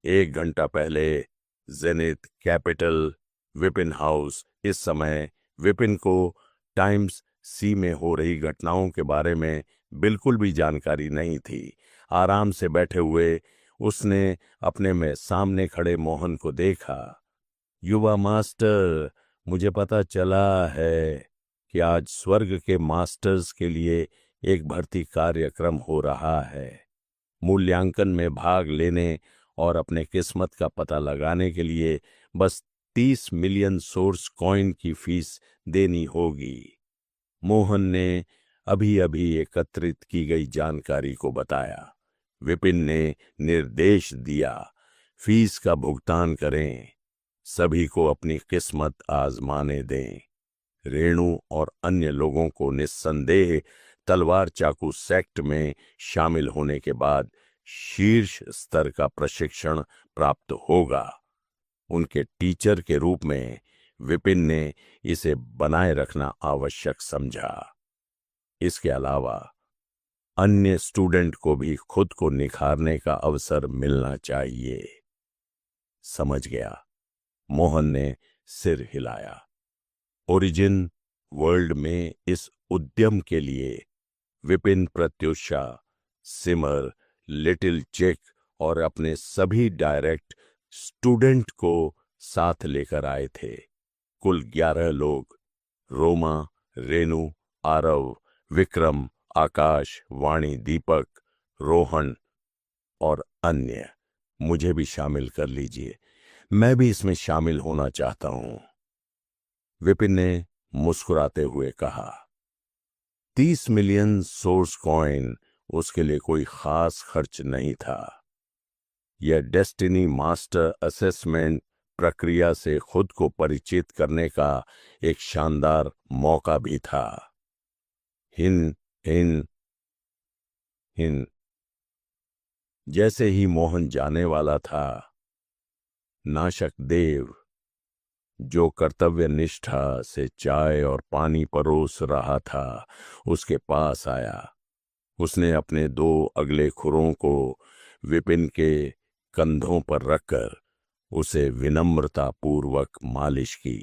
1 घंटा पहले zenith capital Vipin house. इस समय विपिन को टाइम्स सी में हो रही घटनाओं के बारे में बिल्कुल भी जानकारी नहीं थी। आराम से बैठे हुए उसने अपने में सामने खड़े मोहन को देखा। युवा मास्टर, मुझे पता चला है कि आज स्वर्ग के मास्टर्स के लिए एक भर्ती कार्यक्रम हो रहा है। मूल्यांकन में भाग लेने और अपने किस्मत का पता लगाने के लिए बस 30 मिलियन सोर्स कॉइन की फीस देनी होगी। मोहन ने अभी अभी एकत्रित की गई जानकारी को बताया। विपिन ने निर्देश दिया, फीस का भुगतान करें, सभी को अपनी किस्मत आजमाने दें। रेणु और अन्य लोगों को निस्संदेह तलवार चाकू सेक्ट में शामिल होने के बाद शीर्ष स्तर का प्रशिक्षण प्राप्त होगा। उनके टीचर के रूप में विपिन ने इसे बनाए रखना आवश्यक समझा। इसके अलावा अन्य स्टूडेंट को भी खुद को निखारने का अवसर मिलना चाहिए। समझ गया, मोहन ने सिर हिलाया। ओरिजिन वर्ल्ड में इस उद्यम के लिए विपिन, प्रत्युषा, सिमर, लिटिल चिक और अपने सभी डायरेक्ट स्टूडेंट को साथ लेकर आए थे। कुल 11 लोग, रोमा, रेणु, आरव, विक्रम, आकाश, वाणी, दीपक, रोहन और अन्य। मुझे भी शामिल कर लीजिए, मैं भी इसमें शामिल होना चाहता हूं, विपिन ने मुस्कुराते हुए कहा। 30 मिलियन सोर्स कॉइन उसके लिए कोई खास खर्च नहीं था। यह डेस्टिनी मास्टर असेसमेंट प्रक्रिया से खुद को परिचित करने का एक शानदार मौका भी था। हिन हिन हिन। जैसे ही मोहन जाने वाला था, नाशक देव, जो कर्तव्य निष्ठा से चाय और पानी परोस रहा था, उसके पास आया। उसने अपने 2 अगले खुरों को विपिन के कंधों पर रखकर उसे विनम्रता पूर्वक मालिश की।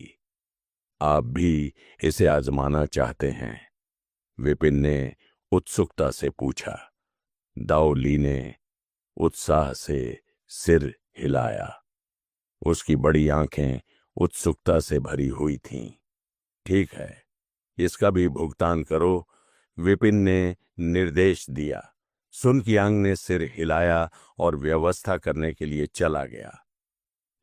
आप भी इसे आजमाना चाहते हैं? विपिन ने उत्सुकता से पूछा। दाऊ ली ने उत्साह से सिर हिलाया। उसकी बड़ी आंखें उत्सुकता से भरी हुई थीं। ठीक है, इसका भी भुगतान करो, विपिन ने निर्देश दिया। सुन कियांग ने सिर हिलाया और व्यवस्था करने के लिए चला गया।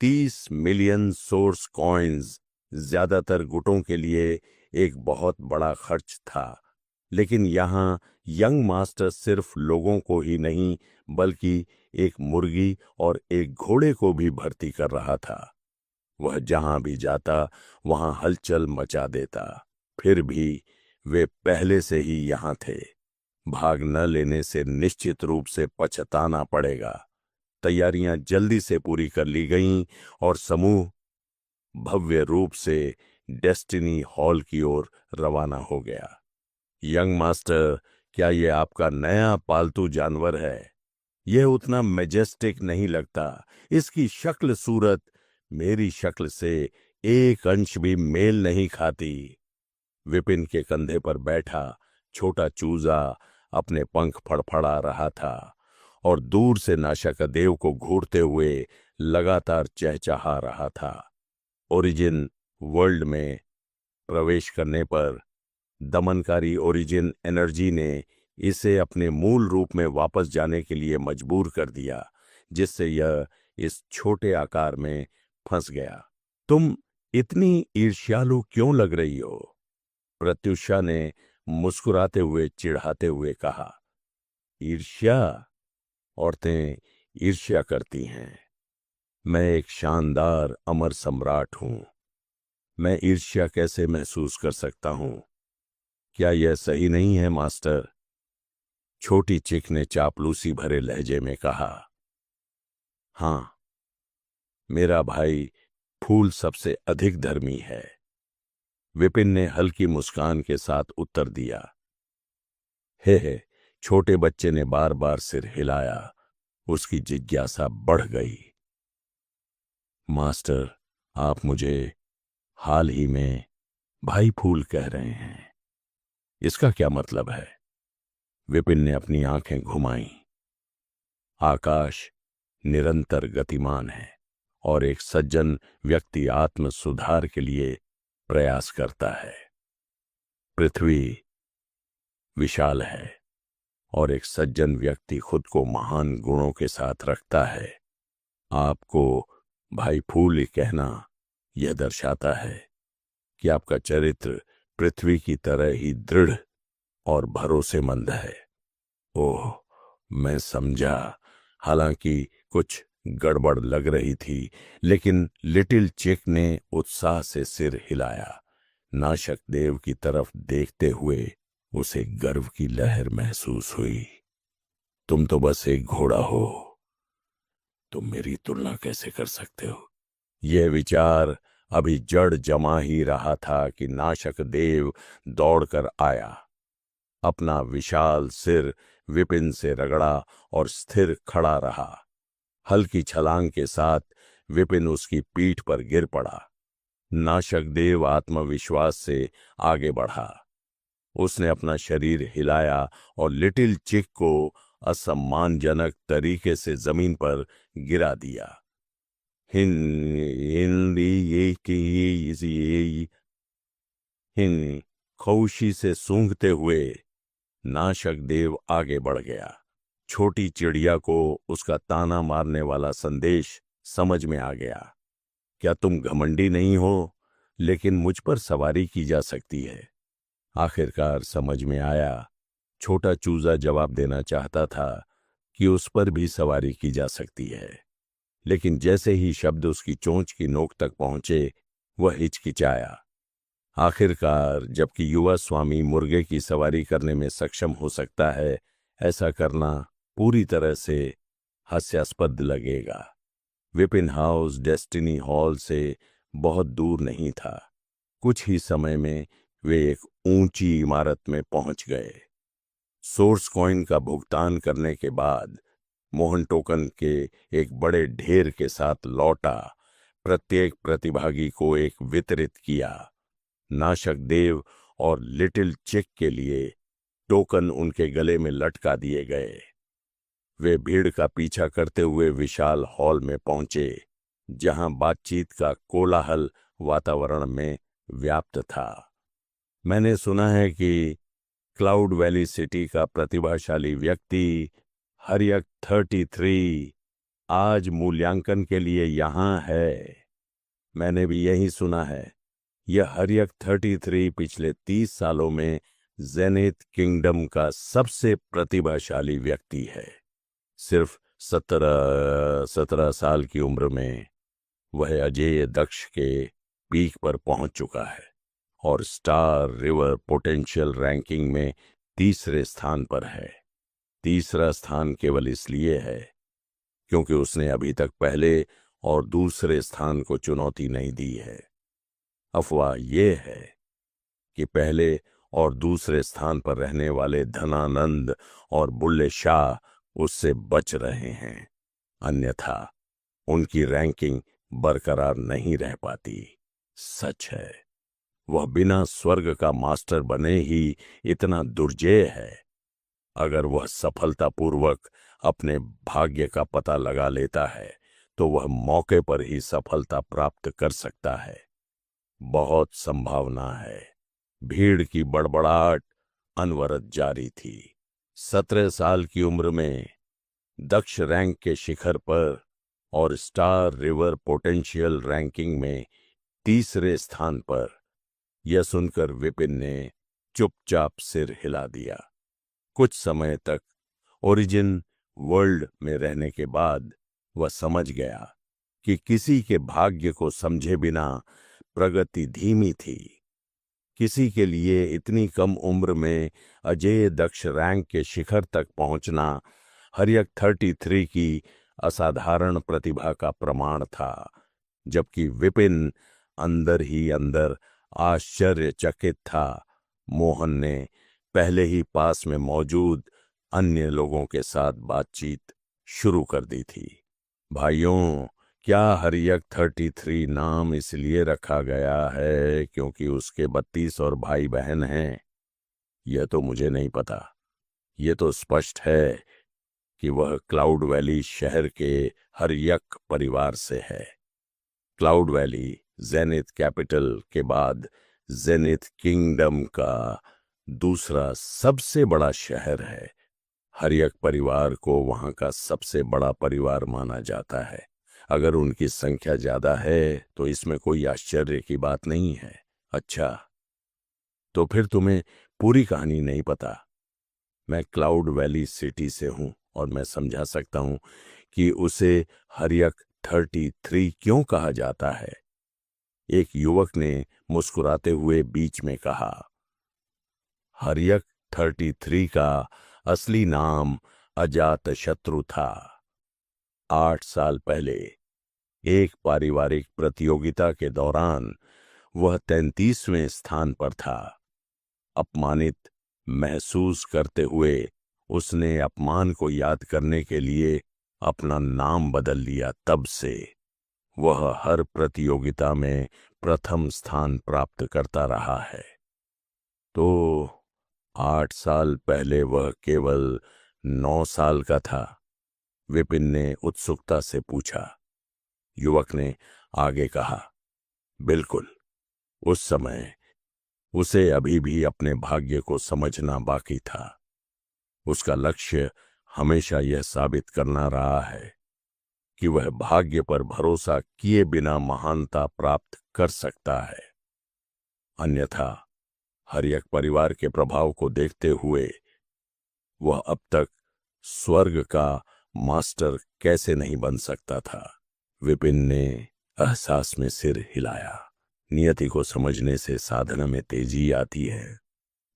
30 मिलियन सोर्स कॉइन्स ज्यादातर गुटों के लिए एक बहुत बड़ा खर्च था, लेकिन यहां यंग मास्टर सिर्फ लोगों को ही नहीं बल्कि एक मुर्गी और एक घोड़े को भी भर्ती कर रहा था। वह जहां भी जाता वहां हलचल मचा देता। फिर भी वे पहले से ही यहां थे। भाग न लेने से निश्चित रूप से पछताना पड़ेगा। तैयारियां जल्दी से पूरी कर ली गईं और समूह भव्य रूप से डेस्टिनी हॉल की ओर रवाना हो गया। यंग मास्टर, क्या ये आपका नया पालतू जानवर है? यह उतना मैजेस्टिक नहीं लगता। इसकी शक्ल सूरत मेरी शक्ल से एक अंश भी मेल नहीं खाती। विपिन के कंधे पर बैठा छोटा चूजा अपने पंख फड़फड़ा रहा था और दूर से नाशक देव को घूरते हुए लगातार चहचहा रहा था। ओरिजिन वर्ल्ड में प्रवेश करने पर दमनकारी ओरिजिन एनर्जी ने इसे अपने मूल रूप में वापस जाने के लिए मजबूर कर दिया, जिससे यह इस छोटे आकार में फंस गया। तुम इतनी ईर्ष्यालु क्यों लग रही हो? प्रत्युषा ने मुस्कुराते हुए चिढ़ाते हुए कहा। ईर्ष्या? औरतें ईर्ष्या करती हैं। मैं एक शानदार अमर सम्राट हूं। मैं ईर्ष्या कैसे महसूस कर सकता हूं? क्या यह सही नहीं है मास्टर? छोटी चिक ने चापलूसी भरे लहजे में कहा। हां, मेरा भाई फूल सबसे अधिक धर्मी है, विपिन ने हल्की मुस्कान के साथ उत्तर दिया। हे, छोटे बच्चे ने बार बार सिर हिलाया। उसकी जिज्ञासा बढ़ गई। मास्टर, आप मुझे हाल ही में भाई फूल कह रहे हैं, इसका क्या मतलब है? विपिन ने अपनी आंखें घुमाईं। आकाश निरंतर गतिमान है और एक सज्जन व्यक्ति आत्म सुधार के लिए प्रयास करता है। पृथ्वी विशाल है और एक सज्जन व्यक्ति खुद को महान गुणों के साथ रखता है। आपको भाई फूल कहना यह दर्शाता है कि आपका चरित्र पृथ्वी की तरह ही दृढ़ और भरोसेमंद है। ओह, मैं समझा। हालांकि कुछ गड़बड़ लग रही थी, लेकिन लिटिल चिक ने उत्साह से सिर हिलाया। नाशक देव की तरफ देखते हुए उसे गर्व की लहर महसूस हुई। तुम तो बस एक घोड़ा हो, तुम मेरी तुलना कैसे कर सकते हो? यह विचार अभी जड़ जमा ही रहा था कि नाशक देव दौड़कर आया। अपना विशाल सिर विपिन से रगड़ा और स्थिर खड़ा रहा। हल्की छलांग के साथ विपिन उसकी पीठ पर गिर पड़ा। नाशक देव आत्मविश्वास से आगे बढ़ा। उसने अपना शरीर हिलाया और लिटिल चिक को असम्मानजनक तरीके से जमीन पर गिरा दिया। हिन खौशी से सूंघते हुए नाशक देव आगे बढ़ गया। छोटी चिड़िया को उसका ताना मारने वाला संदेश समझ में आ गया। क्या तुम घमंडी नहीं हो, लेकिन मुझ पर सवारी की जा सकती है? आखिरकार समझ में आया। छोटा चूजा जवाब देना चाहता था कि उस पर भी सवारी की जा सकती है, लेकिन जैसे ही शब्द उसकी चोंच की नोक तक पहुंचे, वह हिचकिचाया। आखिरकार, जबकि युवा स्वामी मुर्गे की सवारी करने में सक्षम हो सकता है, ऐसा करना पूरी तरह से हास्यास्पद लगेगा। विपिन हाउस डेस्टिनी हॉल से बहुत दूर नहीं था। कुछ ही समय में वे एक ऊंची इमारत में पहुंच गए। सोर्स कॉइन का भुगतान करने के बाद मोहन टोकन के एक बड़े ढेर के साथ लौटा। प्रत्येक प्रतिभागी को एक वितरित किया। नाशक देव और लिटिल चिक के लिए टोकन उनके गले में लटका दिए गए। वे भीड़ का पीछा करते हुए विशाल हॉल में पहुंचे, जहां बातचीत का कोलाहल वातावरण में व्याप्त था। मैंने सुना है कि क्लाउड वैली सिटी का प्रतिभाशाली व्यक्ति हरियक 33 आज मूल्यांकन के लिए यहाँ है। मैंने भी यही सुना है। यह हरियक 33 पिछले 30 सालों में जेनिथ किंगडम का सबसे प्रतिभाशाली व्यक्ति है। सिर्फ 17 साल की उम्र में वह अजेय दक्ष के पीक पर पहुंच चुका है और स्टार रिवर पोटेंशियल रैंकिंग में तीसरे स्थान पर है। तीसरा स्थान केवल इसलिए है क्योंकि उसने अभी तक पहले और दूसरे स्थान को चुनौती नहीं दी है। अफवाह यह है कि पहले और दूसरे स्थान पर रहने वाले धनानंद और बुल्ले शाह उससे बच रहे हैं, अन्यथा उनकी रैंकिंग बरकरार नहीं रह पाती। सच है, वह बिना स्वर्ग का मास्टर बने ही इतना दुर्जेय है। अगर वह सफलतापूर्वक अपने भाग्य का पता लगा लेता है, तो वह मौके पर ही सफलता प्राप्त कर सकता है। बहुत संभावना है। भीड़ की बड़बड़ाहट अनवरत जारी थी। 17 साल की उम्र में दक्ष रैंक के शिखर पर और स्टार रिवर पोटेंशियल रैंकिंग में तीसरे स्थान पर, यह सुनकर विपिन ने चुपचाप सिर हिला दिया। कुछ समय तक ओरिजिन वर्ल्ड में रहने के बाद वह समझ गया कि किसी के भाग्य को समझे बिना प्रगति धीमी थी। किसी के लिए इतनी कम उम्र में अजेय दक्ष रैंक के शिखर तक पहुंचना हरियक 33 की असाधारण प्रतिभा का प्रमाण था, जबकि विपिन अंदर ही अंदर आश्चर्यचकित था। मोहन ने पहले ही पास में मौजूद अन्य लोगों के साथ बातचीत शुरू कर दी थी। भाइयों, क्या हरियक 33 नाम इसलिए रखा गया है क्योंकि उसके 32 और भाई बहन हैं? यह तो मुझे नहीं पता। यह तो स्पष्ट है कि वह क्लाउड वैली शहर के हरियक परिवार से है। क्लाउड वैली जेनिथ कैपिटल के बाद जेनिथ किंगडम का दूसरा सबसे बड़ा शहर है। हरियक परिवार को वहां का सबसे बड़ा परिवार माना जाता है। अगर उनकी संख्या ज्यादा है तो इसमें कोई आश्चर्य की बात नहीं है। अच्छा, तो फिर तुम्हें पूरी कहानी नहीं पता। मैं क्लाउड वैली सिटी से हूं और मैं समझा सकता हूं कि उसे हरियक 33 क्यों कहा जाता है। एक युवक ने मुस्कुराते हुए बीच में कहा, हरियक 33 का असली नाम अजातशत्रु था। 8 साल पहले एक पारिवारिक प्रतियोगिता के दौरान वह 33वें स्थान पर था। अपमानित महसूस करते हुए उसने अपमान को याद करने के लिए अपना नाम बदल लिया। तब से वह हर प्रतियोगिता में प्रथम स्थान प्राप्त करता रहा है। तो 8 साल पहले वह केवल 9 साल का था? विपिन ने उत्सुकता से पूछा। युवक ने आगे कहा, बिल्कुल। उस समय उसे अभी भी अपने भाग्य को समझना बाकी था। उसका लक्ष्य हमेशा यह साबित करना रहा है कि वह भाग्य पर भरोसा किए बिना महानता प्राप्त कर सकता है। अन्यथा हरियक परिवार के प्रभाव को देखते हुए वह अब तक स्वर्ग का मास्टर कैसे नहीं बन सकता था। विपिन ने एहसास में सिर हिलाया। नियति को समझने से साधना में तेजी आती है,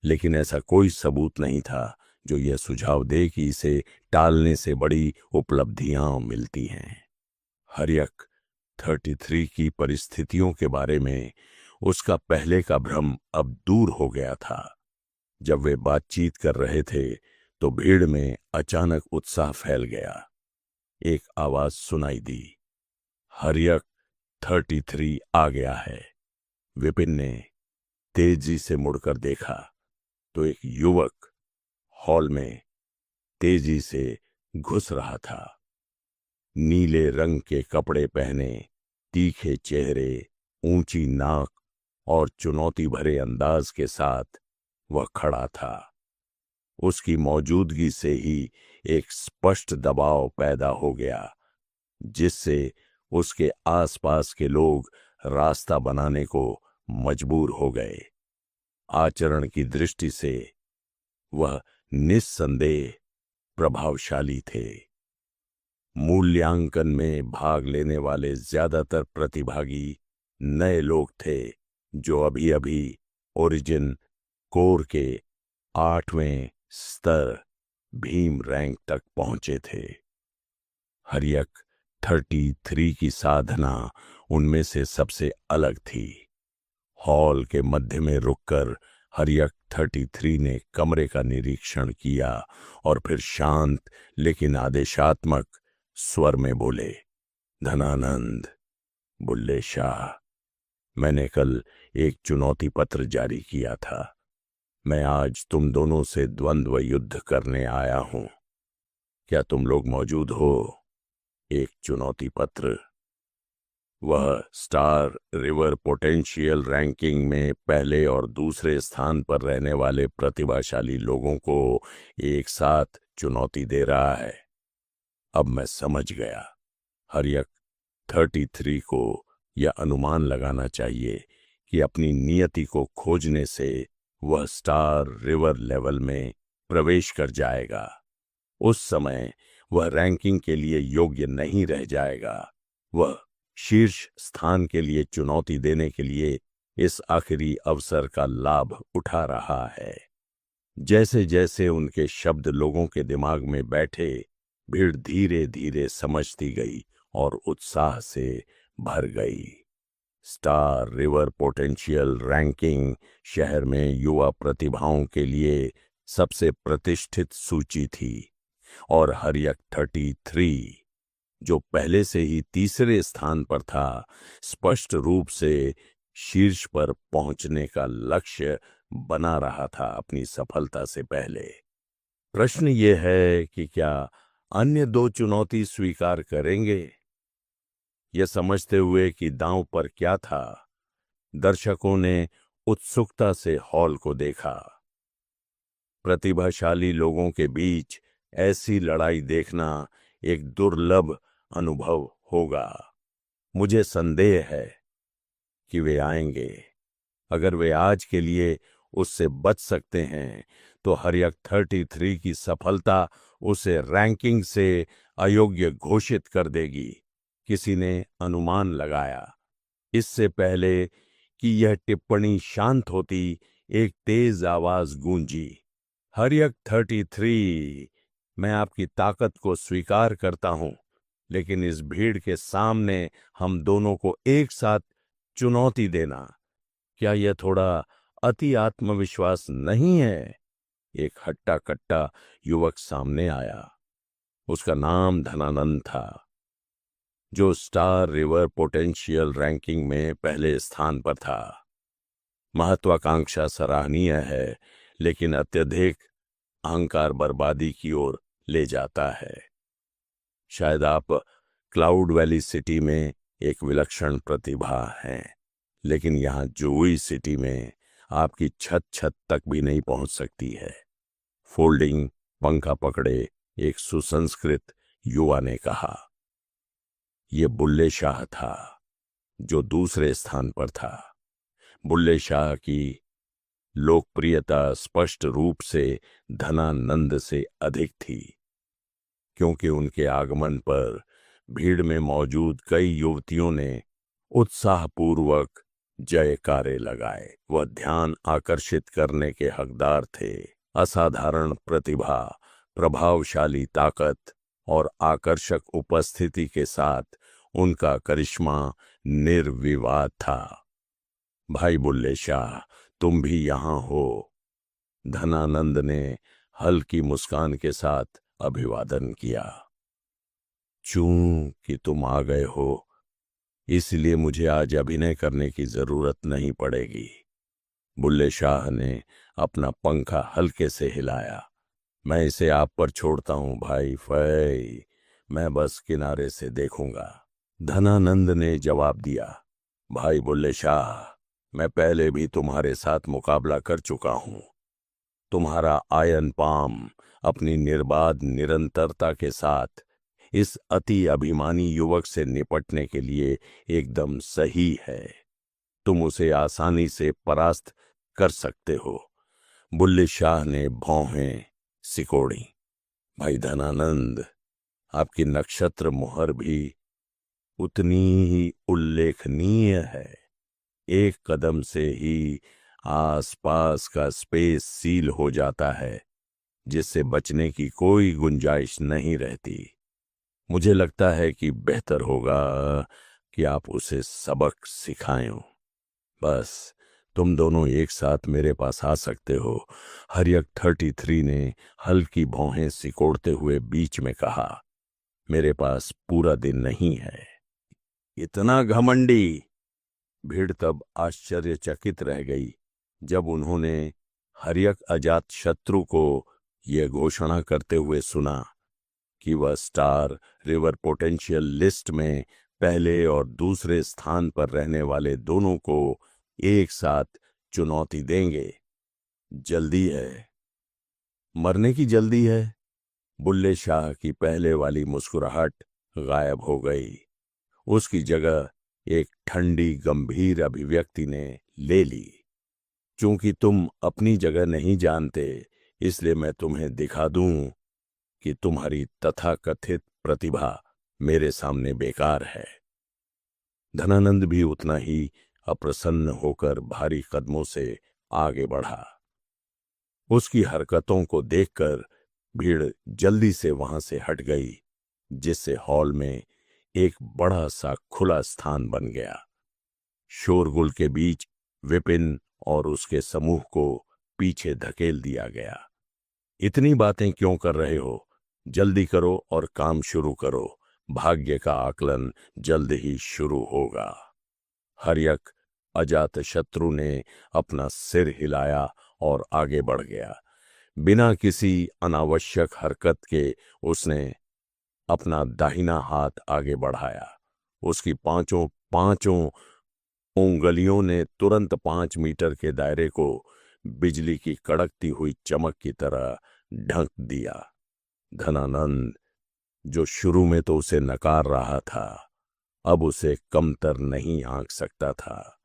लेकिन ऐसा कोई सबूत नहीं था जो यह सुझाव दे कि इसे टालने से बड़ी उपलब्धियां मिलती हैं। हरियक 33 की परिस्थितियों के बारे में उसका पहले का भ्रम अब दूर हो गया था। जब वे बातचीत कर रहे थे तो भीड़ में अचानक उत्साह फैल गया। एक आवाज सुनाई दी, हरियक 33 आ गया है। विपिन ने तेजी से मुड़कर देखा तो एक युवक हॉल में तेजी से घुस रहा था। नीले रंग के कपड़े पहने, तीखे चेहरे, ऊंची नाक और चुनौती भरे अंदाज के साथ वह खड़ा था। उसकी मौजूदगी से ही एक स्पष्ट दबाव पैदा हो गया, जिससे उसके आसपास के लोग रास्ता बनाने को मजबूर हो गए। आचरण की दृष्टि से वह निस्संदेह प्रभावशाली थे। मूल्यांकन में भाग लेने वाले ज्यादातर प्रतिभागी नए लोग थे जो अभी अभी ओरिजिन कोर के 8वें स्तर भीम रैंक तक पहुंचे थे। हरियक 33 की साधना उनमें से सबसे अलग थी। हॉल के मध्य में रुककर हरियक 33 ने कमरे का निरीक्षण किया और फिर शांत लेकिन आदेशात्मक स्वर में बोले, धनानंद, बुल्ले शाह, मैंने कल एक चुनौती पत्र जारी किया था। मैं आज तुम दोनों से द्वंद्व युद्ध करने आया हूं। क्या तुम लोग मौजूद हो? एक चुनौती पत्र। वह स्टार रिवर पोटेंशियल रैंकिंग में पहले और दूसरे स्थान पर रहने वाले प्रतिभाशाली लोगों को एक साथ चुनौती दे रहा है। अब मैं समझ गया। हरियक 33 को यह अनुमान लगाना चाहिए कि अपनी नियति को खोजने से वह स्टार रिवर लेवल में प्रवेश कर जाएगा। उस समय वह रैंकिंग के लिए योग्य नहीं रह जाएगा। वह शीर्ष स्थान के लिए चुनौती देने के लिए इस आखिरी अवसर का लाभ उठा रहा है। जैसे जैसे उनके शब्द लोगों के दिमाग में बैठे, भीड़ धीरे धीरे समझती गई और उत्साह से भर गई। स्टार रिवर पोटेंशियल रैंकिंग शहर में युवा प्रतिभाओं के लिए सबसे प्रतिष्ठित सूची थी और हरियक 33 जो पहले से ही तीसरे स्थान पर था, स्पष्ट रूप से शीर्ष पर पहुंचने का लक्ष्य बना रहा था अपनी सफलता से पहले। प्रश्न ये है कि क्या अन्य दो चुनौती स्वीकार करेंगे? यह समझते हुए कि दांव पर क्या था, दर्शकों ने उत्सुकता से हॉल को देखा। प्रतिभाशाली लोगों के बीच ऐसी लड़ाई देखना एक दुर्लभ अनुभव होगा। मुझे संदेह है कि वे आएंगे। अगर वे आज के लिए उससे बच सकते हैं तो हर्यक 33 की सफलता उसे रैंकिंग से अयोग्य घोषित कर देगी। किसी ने अनुमान लगाया। इससे पहले कि यह टिप्पणी शांत होती, एक तेज आवाज गूंजी, हर्यक 33, मैं आपकी ताकत को स्वीकार करता हूं, लेकिन इस भीड़ के सामने हम दोनों को एक साथ चुनौती देना, क्या यह थोड़ा अति आत्मविश्वास नहीं है? एक हट्टा कट्टा युवक सामने आया। उसका नाम धनानंद था, जो स्टार रिवर पोटेंशियल रैंकिंग में पहले स्थान पर था। महत्वाकांक्षा सराहनीय है, लेकिन अत्यधिक अहंकार बर्बादी की ओर ले जाता है। शायद आप क्लाउड वैली सिटी में एक विलक्षण प्रतिभा हैं, लेकिन यहां जुई सिटी में आपकी छत छत तक भी नहीं पहुंच सकती है। फोल्डिंग पंखा पकड़े एक सुसंस्कृत युवा ने कहा। यह बुल्ले शाह था, जो दूसरे स्थान पर था। बुल्ले शाह की लोकप्रियता स्पष्ट रूप से धनानंद से अधिक थी, क्योंकि उनके आगमन पर भीड़ में मौजूद कई युवतियों ने उत्साहपूर्वक जयकारे लगाए। वह ध्यान आकर्षित करने के हकदार थे। असाधारण प्रतिभा, प्रभावशाली ताकत और आकर्षक उपस्थिति के साथ उनका करिश्मा निर्विवाद था। भाई बुल्ले शाह, तुम भी यहां हो। धनानंद ने हल्की मुस्कान के साथ अभिवादन किया। चूंकि तुम आ गए हो, इसलिए मुझे आज अभिनय करने की जरूरत नहीं पड़ेगी। बुल्ले शाह ने अपना पंखा हल्के से हिलाया। मैं इसे आप पर छोड़ता हूं भाई फै, मैं बस किनारे से देखूंगा। धनानंद ने जवाब दिया। भाई बुल्ले शाह, मैं पहले भी तुम्हारे साथ मुकाबला कर चुका हूं। तुम्हारा आयन पाम अपनी निर्बाध निरंतरता के साथ इस अति अभिमानी युवक से निपटने के लिए एकदम सही है। तुम उसे आसानी से परास्त कर सकते हो। बुल्ले शाह ने भौहें सिकोड़ी। भाई धनानंद, आपकी नक्षत्र मुहर भी उतनी ही उल्लेखनीय है। एक कदम से ही आसपास का स्पेस सील हो जाता है, जिससे बचने की कोई गुंजाइश नहीं रहती। मुझे लगता है कि बेहतर होगा कि आप उसे सबक सिखाएं। बस तुम दोनों एक साथ मेरे पास आ सकते हो। हर्यक 33 ने हल्की भौहें सिकोड़ते हुए बीच में कहा। मेरे पास पूरा दिन नहीं है। इतना घमंडी! भीड़ तब आश्चर्यचकित रह गई जब उन्होंने हर्यक अजात शत्रु को यह घोषणा करते हुए सुना कि वह स्टार रिवर पोटेंशियल लिस्ट में पहले और दूसरे स्थान पर रहने वाले दोनों को एक साथ चुनौती देंगे। जल्दी है, मरने की जल्दी है। बुल्ले शाह की पहले वाली मुस्कुराहट गायब हो गई। उसकी जगह एक ठंडी गंभीर अभिव्यक्ति ने ले ली। चूंकि तुम अपनी जगह नहीं जानते, इसलिए मैं तुम्हें दिखा दूं कि तुम्हारी तथाकथित प्रतिभा मेरे सामने बेकार है। धनानंद भी उतना ही अप्रसन्न होकर भारी कदमों से आगे बढ़ा। उसकी हरकतों को देखकर भीड़ जल्दी से वहां से हट गई, जिससे हॉल में एक बड़ा सा खुला स्थान बन गया। शोरगुल के बीच विपिन और उसके समूह को पीछे धकेल दिया गया। इतनी बातें क्यों कर रहे हो? जल्दी करो और काम शुरू करो, भाग्य का आकलन जल्द ही शुरू होगा। हर्यक अजातशत्रु ने अपना सिर हिलाया और आगे बढ़ गया। बिना किसी अनावश्यक हरकत के उसने अपना दाहिना हाथ आगे बढ़ाया। उसकी पांचों पांचों उंगलियों ने तुरंत 5 मीटर के दायरे को बिजली की कड़कती हुई चमक की तरह ढक दिया। धनानंद, जो शुरू में तो उसे नकार रहा था, अब उसे कमतर नहीं आंक सकता था।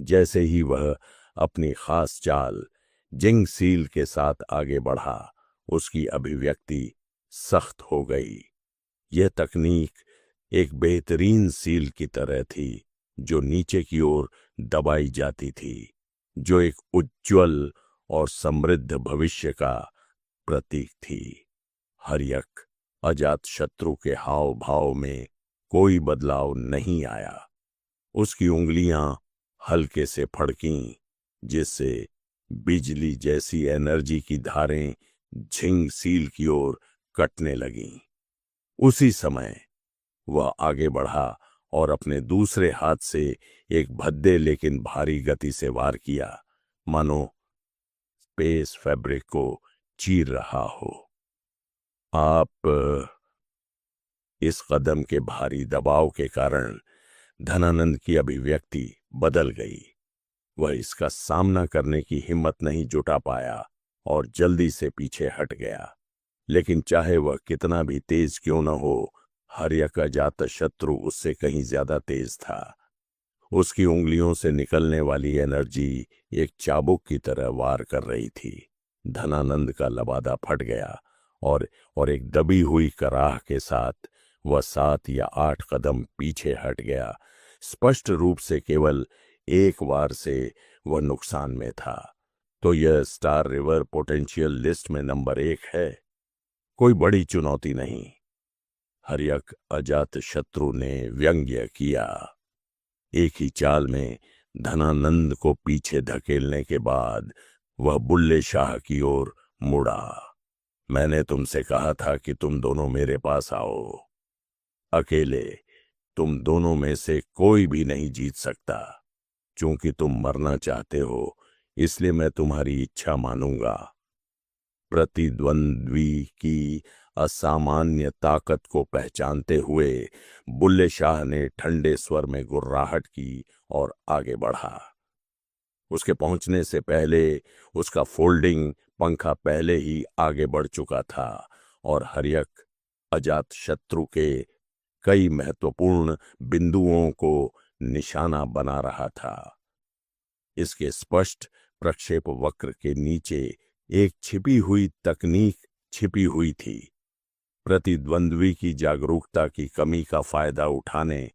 जैसे ही वह अपनी खास चाल जिंग सील के साथ आगे बढ़ा, उसकी अभिव्यक्ति सख्त हो गई। यह तकनीक एक बेहतरीन सील की तरह थी जो नीचे की ओर दबाई जाती थी, जो एक उज्ज्वल और समृद्ध भविष्य का प्रतीक थी। हर्यक अजातशत्रु के हाव भाव में कोई बदलाव नहीं आया। उसकी उंगलियां हल्के से फड़कीं, जिससे बिजली जैसी एनर्जी की धारें झिंग सील की ओर कटने लगीं। उसी समय वह आगे बढ़ा और अपने दूसरे हाथ से एक भद्दे लेकिन भारी गति से वार किया, मानो स्पेस फैब्रिक को चीर रहा हो। आप इस कदम के भारी दबाव के कारण धनानंद की अभिव्यक्ति बदल गई। वह इसका सामना करने की हिम्मत नहीं जुटा पाया और जल्दी से पीछे हट गया। लेकिन चाहे वह कितना भी तेज क्यों न हो, हर्यक अजातशत्रु उससे कहीं ज्यादा तेज था। उसकी उंगलियों से निकलने वाली एनर्जी एक चाबुक की तरह वार कर रही थी। धनानंद का लबादा फट गया और एक दबी हुई कराह के साथ वह 7 या 8 कदम पीछे हट गया। स्पष्ट रूप से केवल एक वार से वह नुकसान में था। तो यह स्टार रिवर पोटेंशियल लिस्ट में नंबर 1 है। कोई बड़ी चुनौती नहीं, हर्यक अजातशत्रु ने व्यंग्य किया। एक ही चाल में धनानंद को पीछे धकेलने के बाद वह बुल्ले शाह की ओर मुड़ा। मैंने तुमसे कहा था कि तुम दोनों मेरे पास आओ। अकेले तुम दोनों में से कोई भी नहीं जीत सकता। चूंकि तुम मरना चाहते हो, इसलिए मैं तुम्हारी इच्छा मानूंगा। प्रतिद्वंद्वी की असामान्य ताकत को पहचानते हुए बुल्ले शाह ने ठंडे स्वर में गुर्राहट की और आगे बढ़ा। उसके पहुंचने से पहले उसका फोल्डिंग पंखा पहले ही आगे बढ़ चुका था और हर्यक अजातशत्रु के कई महत्वपूर्ण बिंदुओं को निशाना बना रहा था। इसके स्पष्ट प्रक्षेप वक्र के नीचे एक छिपी हुई तकनीक छिपी हुई थी। प्रतिद्वंद्वी की जागरूकता की कमी का फायदा उठाने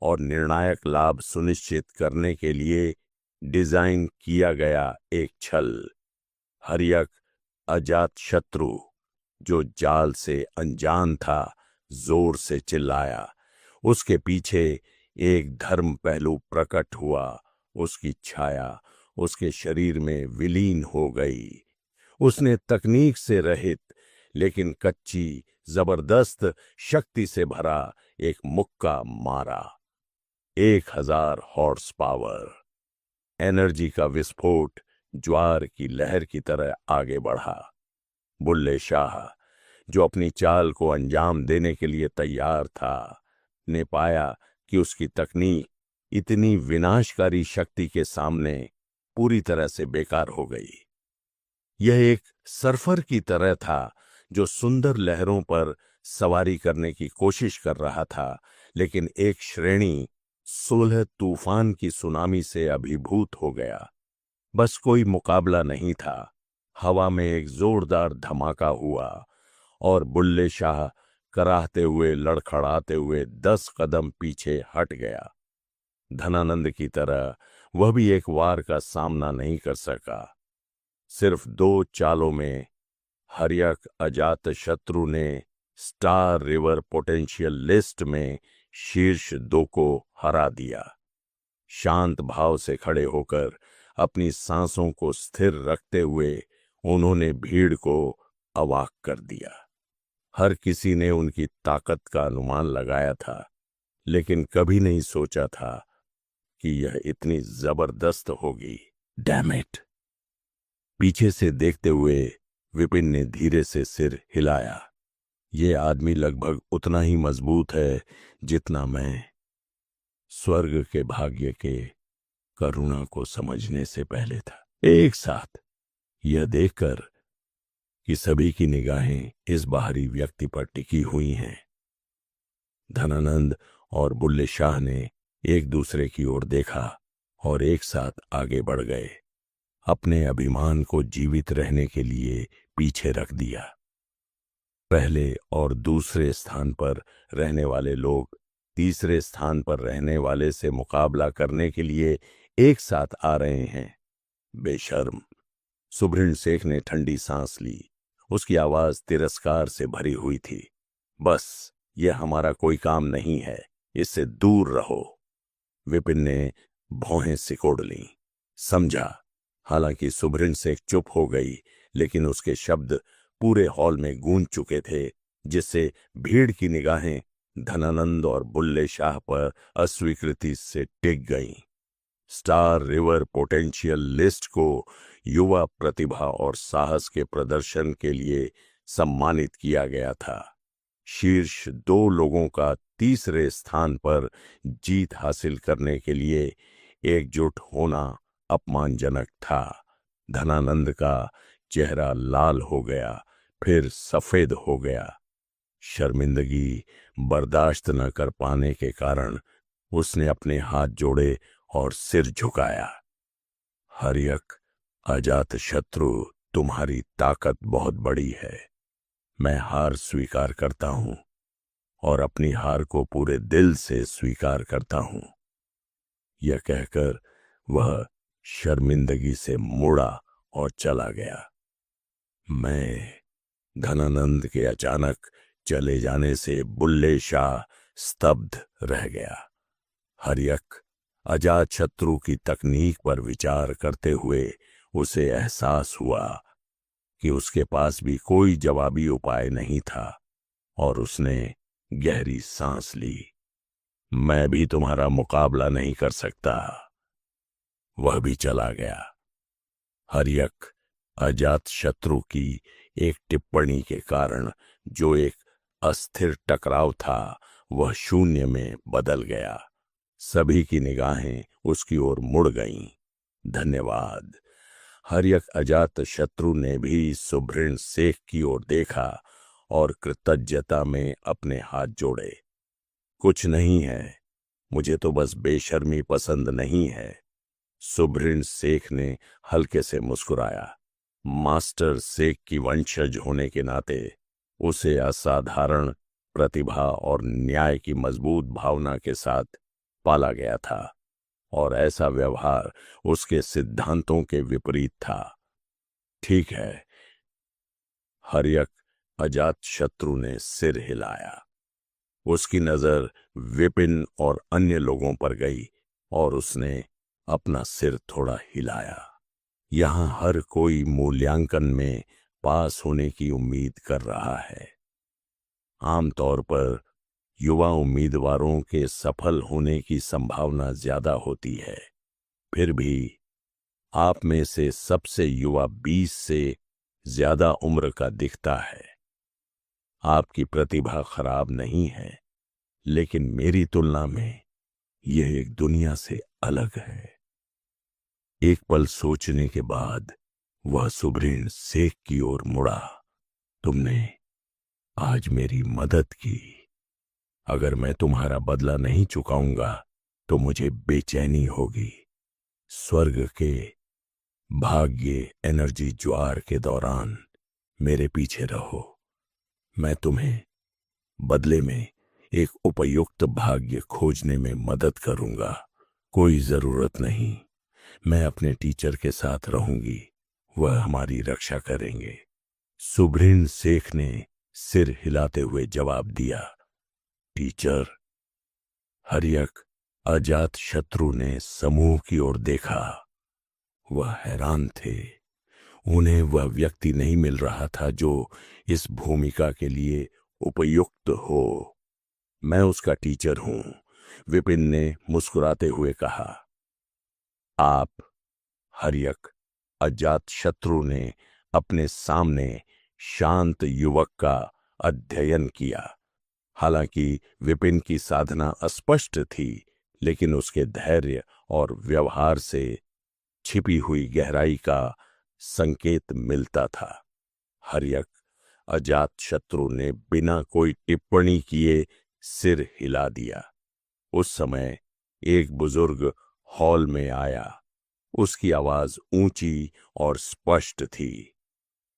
और निर्णायक लाभ सुनिश्चित करने के लिए डिजाइन किया गया एक छल। हर्यक अजातशत्रु, जो जाल से अनजान था, जोर से चिल्लाया। उसके पीछे एक धर्म पहलू प्रकट हुआ। उसकी छाया उसके शरीर में विलीन हो गई। उसने तकनीक से रहित लेकिन कच्ची जबरदस्त शक्ति से भरा एक मुक्का मारा। 1000 हॉर्स पावर एनर्जी का विस्फोट ज्वार की लहर की तरह आगे बढ़ा। बुल्ले शाह, जो अपनी चाल को अंजाम देने के लिए तैयार था, ने पाया कि उसकी तकनीक इतनी विनाशकारी शक्ति के सामने पूरी तरह से बेकार हो गई। यह एक सर्फर की तरह था जो सुंदर लहरों पर सवारी करने की कोशिश कर रहा था, लेकिन एक श्रेणी 16 तूफान की सुनामी से अभिभूत हो गया। बस कोई मुकाबला नहीं था। हवा में एक जोरदार धमाका हुआ और बुल्ले शाह कराहते हुए लड़खड़ाते हुए 10 कदम पीछे हट गया। धनानंद की तरह वह भी एक वार का सामना नहीं कर सका। सिर्फ 2 चालों में हर्यक अजातशत्रु ने स्टार रिवर पोटेंशियल लिस्ट में शीर्ष 2 को हरा दिया। शांत भाव से खड़े होकर अपनी सांसों को स्थिर रखते हुए उन्होंने भीड़ को अवाक कर दिया। हर किसी ने उनकी ताकत का अनुमान लगाया था, लेकिन कभी नहीं सोचा था कि यह इतनी जबरदस्त होगी। Damn it! पीछे से देखते हुए विपिन ने धीरे से सिर हिलाया। ये आदमी लगभग उतना ही मजबूत है जितना मैं। स्वर्ग के भाग्य के करुणा को समझने से पहले था। एक साथ यह देखकर कि सभी की निगाहें इस बाहरी व्यक्ति पर टिकी हुई हैं, धनानंद और बुल्ले शाह ने एक दूसरे की ओर देखा और एक साथ आगे बढ़ गए। अपने अभिमान को जीवित रहने के लिए पीछे रख दिया। पहले और दूसरे स्थान पर रहने वाले लोग तीसरे स्थान पर रहने वाले से मुकाबला करने के लिए एक साथ आ रहे हैं। बेशर्म! सुब्रह्मण्य शेख ने ठंडी सांस ली। उसकी आवाज तिरस्कार से भरी हुई थी। बस, यह हमारा कोई काम नहीं है, इससे दूर रहो। विपिन ने भौहें सिकोड़ लीं। समझा। हालांकि सुब्रह्मण्य शेख चुप हो गई, लेकिन उसके शब्द पूरे हॉल में गूंज चुके थे, जिससे भीड़ की निगाहें धनानंद और बुल्ले शाह पर अस्वीकृति से टिक गईं। स्टार रिवर पोटेंशियल लिस्ट को युवा प्रतिभा और साहस के प्रदर्शन के लिए सम्मानित किया गया था। शीर्ष 2 लोगों का तीसरे स्थान पर जीत हासिल करने के लिए एकजुट होना अपमानजनक था। धनानंद का चेहरा लाल हो गया, फिर सफेद हो गया। शर्मिंदगी बर्दाश्त न कर पाने के कारण उसने अपने हाथ जोड़े और सिर झुकाया। हर्यक, अजात शत्रु, तुम्हारी ताकत बहुत बड़ी है। मैं हार स्वीकार करता हूं और अपनी हार को पूरे दिल से स्वीकार करता हूं। यह कहकर वह शर्मिंदगी से मुड़ा और चला गया। मैं धनानंद के अचानक चले जाने से बुल्ले शाह स्तब्ध रह गया। हर्यक, अजात शत्रु की तकनीक पर विचार करते हुए उसे एहसास हुआ कि उसके पास भी कोई जवाबी उपाय नहीं था और उसने गहरी सांस ली। मैं भी तुम्हारा मुकाबला नहीं कर सकता। वह भी चला गया। हर्यक, अजात शत्रु की एक टिप्पणी के कारण जो एक अस्थिर टकराव था, वह शून्य में बदल गया। सभी की निगाहें उसकी ओर मुड़ गईं। धन्यवाद। हर्यक अजात शत्रु ने भी सुब्रह्मण्य शेख की ओर देखा और कृतज्ञता में अपने हाथ जोड़े। कुछ नहीं है, मुझे तो बस बेशर्मी पसंद नहीं है। सुब्रह्मण्य शेख ने हल्के से मुस्कुराया। मास्टर शेख की वंशज होने के नाते उसे असाधारण प्रतिभा और न्याय की मजबूत भावना के साथ पाला गया था और ऐसा व्यवहार उसके सिद्धांतों के विपरीत था। ठीक है। हर्यक अजात शत्रु ने सिर हिलाया। उसकी नजर विपिन और अन्य लोगों पर गई और उसने अपना सिर थोड़ा हिलाया। यहां हर कोई मूल्यांकन में पास होने की उम्मीद कर रहा है। आमतौर पर युवा उम्मीदवारों के सफल होने की संभावना ज्यादा होती है। फिर भी आप में से सबसे युवा 20 से ज्यादा उम्र का दिखता है। आपकी प्रतिभा खराब नहीं है, लेकिन मेरी तुलना में यह एक दुनिया से अलग है। एक पल सोचने के बाद वह सुब्रह्मण्य शेख की ओर मुड़ा। तुमने आज मेरी मदद की। अगर मैं तुम्हारा बदला नहीं चुकाऊंगा तो मुझे बेचैनी होगी। स्वर्ग के भाग्य एनर्जी ज्वार के दौरान मेरे पीछे रहो। मैं तुम्हें बदले में एक उपयुक्त भाग्य खोजने में मदद करूंगा। कोई जरूरत नहीं, मैं अपने टीचर के साथ रहूंगी, वह हमारी रक्षा करेंगे। सुब्रह्मण्य शेख ने सिर हिलाते हुए जवाब दिया। टीचर? हर्यक अजात शत्रु ने समूह की ओर देखा। वह हैरान थे। उन्हें वह व्यक्ति नहीं मिल रहा था जो इस भूमिका के लिए उपयुक्त हो। मैं उसका टीचर हूं, विपिन ने मुस्कुराते हुए कहा। आप? हर्यक अजातशत्रु ने अपने सामने शांत युवक का अध्ययन किया। हालांकि विपिन की साधना अस्पष्ट थी, लेकिन उसके धैर्य और व्यवहार से छिपी हुई गहराई का संकेत मिलता था। हर्यक अजातशत्रु ने बिना कोई टिप्पणी किए सिर हिला दिया। उस समय एक बुजुर्ग हॉल में आया। उसकी आवाज ऊंची और स्पष्ट थी।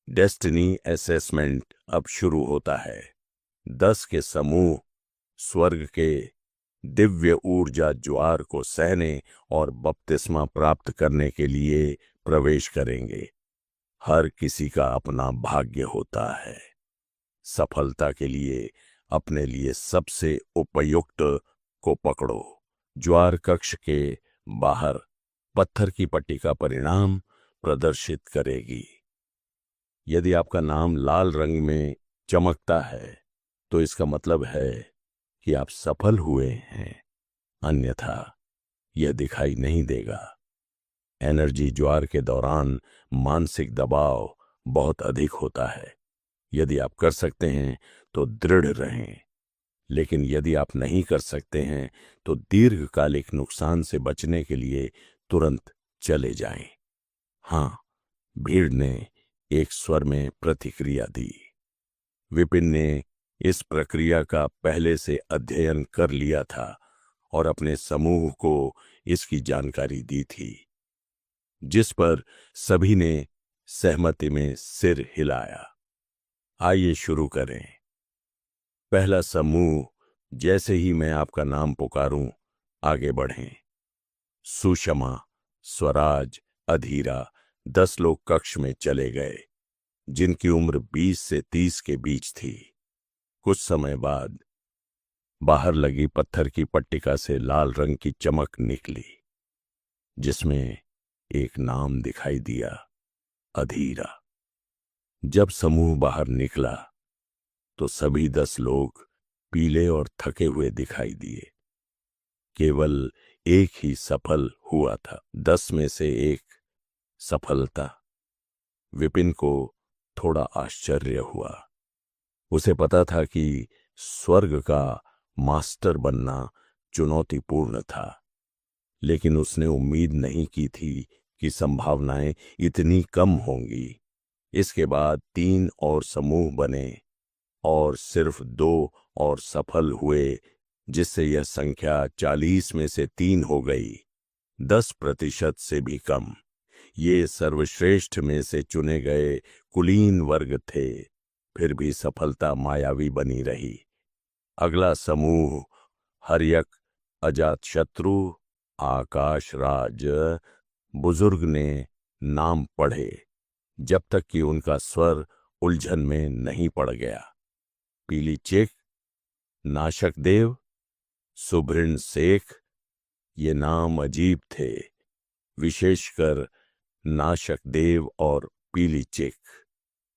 डेस्टिनी असेसमेंट अब शुरू होता है। 10 के समूह स्वर्ग के दिव्य ऊर्जा ज्वार को सहने और बपतिस्मा प्राप्त करने के लिए प्रवेश करेंगे। हर किसी का अपना भाग्य होता है। सफलता के लिए अपने लिए सबसे उपयुक्त को पकड़ो। ज्वार कक्ष के बाहर पत्थर की पट्टी का परिणाम प्रदर्शित करेगी। यदि आपका नाम लाल रंग में चमकता है तो इसका मतलब है कि आप सफल हुए हैं, अन्यथा यह दिखाई नहीं देगा। एनर्जी ज्वार के दौरान मानसिक दबाव बहुत अधिक होता है। यदि आप कर सकते हैं तो दृढ़ रहें, लेकिन यदि आप नहीं कर सकते हैं तो दीर्घकालिक नुकसान से बचने के लिए तुरंत चले जाएं। हाँ, भीड़ ने एक स्वर में प्रतिक्रिया दी। विपिन ने इस प्रक्रिया का पहले से अध्ययन कर लिया था और अपने समूह को इसकी जानकारी दी थी, जिस पर सभी ने सहमति में सिर हिलाया। आइए शुरू करें। पहला समूह, जैसे ही मैं आपका नाम पुकारूं, आगे बढ़ें। सुषमा, स्वराज, अधीरा 10 लोग कक्ष में चले गए, जिनकी उम्र 20 से 30 के बीच थी। कुछ समय बाद बाहर लगी पत्थर की पट्टिका से लाल रंग की चमक निकली, जिसमें एक नाम दिखाई दिया, अधीरा। जब समूह बाहर निकला तो सभी 10 लोग पीले और थके हुए दिखाई दिए। केवल एक ही सफल हुआ था। 10 में से एक सफलता। विपिन को थोड़ा आश्चर्य हुआ। उसे पता था कि स्वर्ग का मास्टर बनना चुनौतीपूर्ण था, लेकिन उसने उम्मीद नहीं की थी कि संभावनाएं इतनी कम होंगी। इसके बाद 3 और समूह बने और सिर्फ 2 और सफल हुए, जिससे यह संख्या 40 में से 3 हो गई। 10% से भी कम। ये सर्वश्रेष्ठ में से चुने गए कुलीन वर्ग थे, फिर भी सफलता मायावी बनी रही। अगला समूह हर्यक, अजातशत्रु, आकाश राज। बुजुर्ग ने नाम पढ़े जब तक कि उनका स्वर उलझन में नहीं पड़ गया। पीली चिक, नाशक देव, सुभृण शेख। ये नाम अजीब थे, विशेषकर नाशक देव और पीली चिक,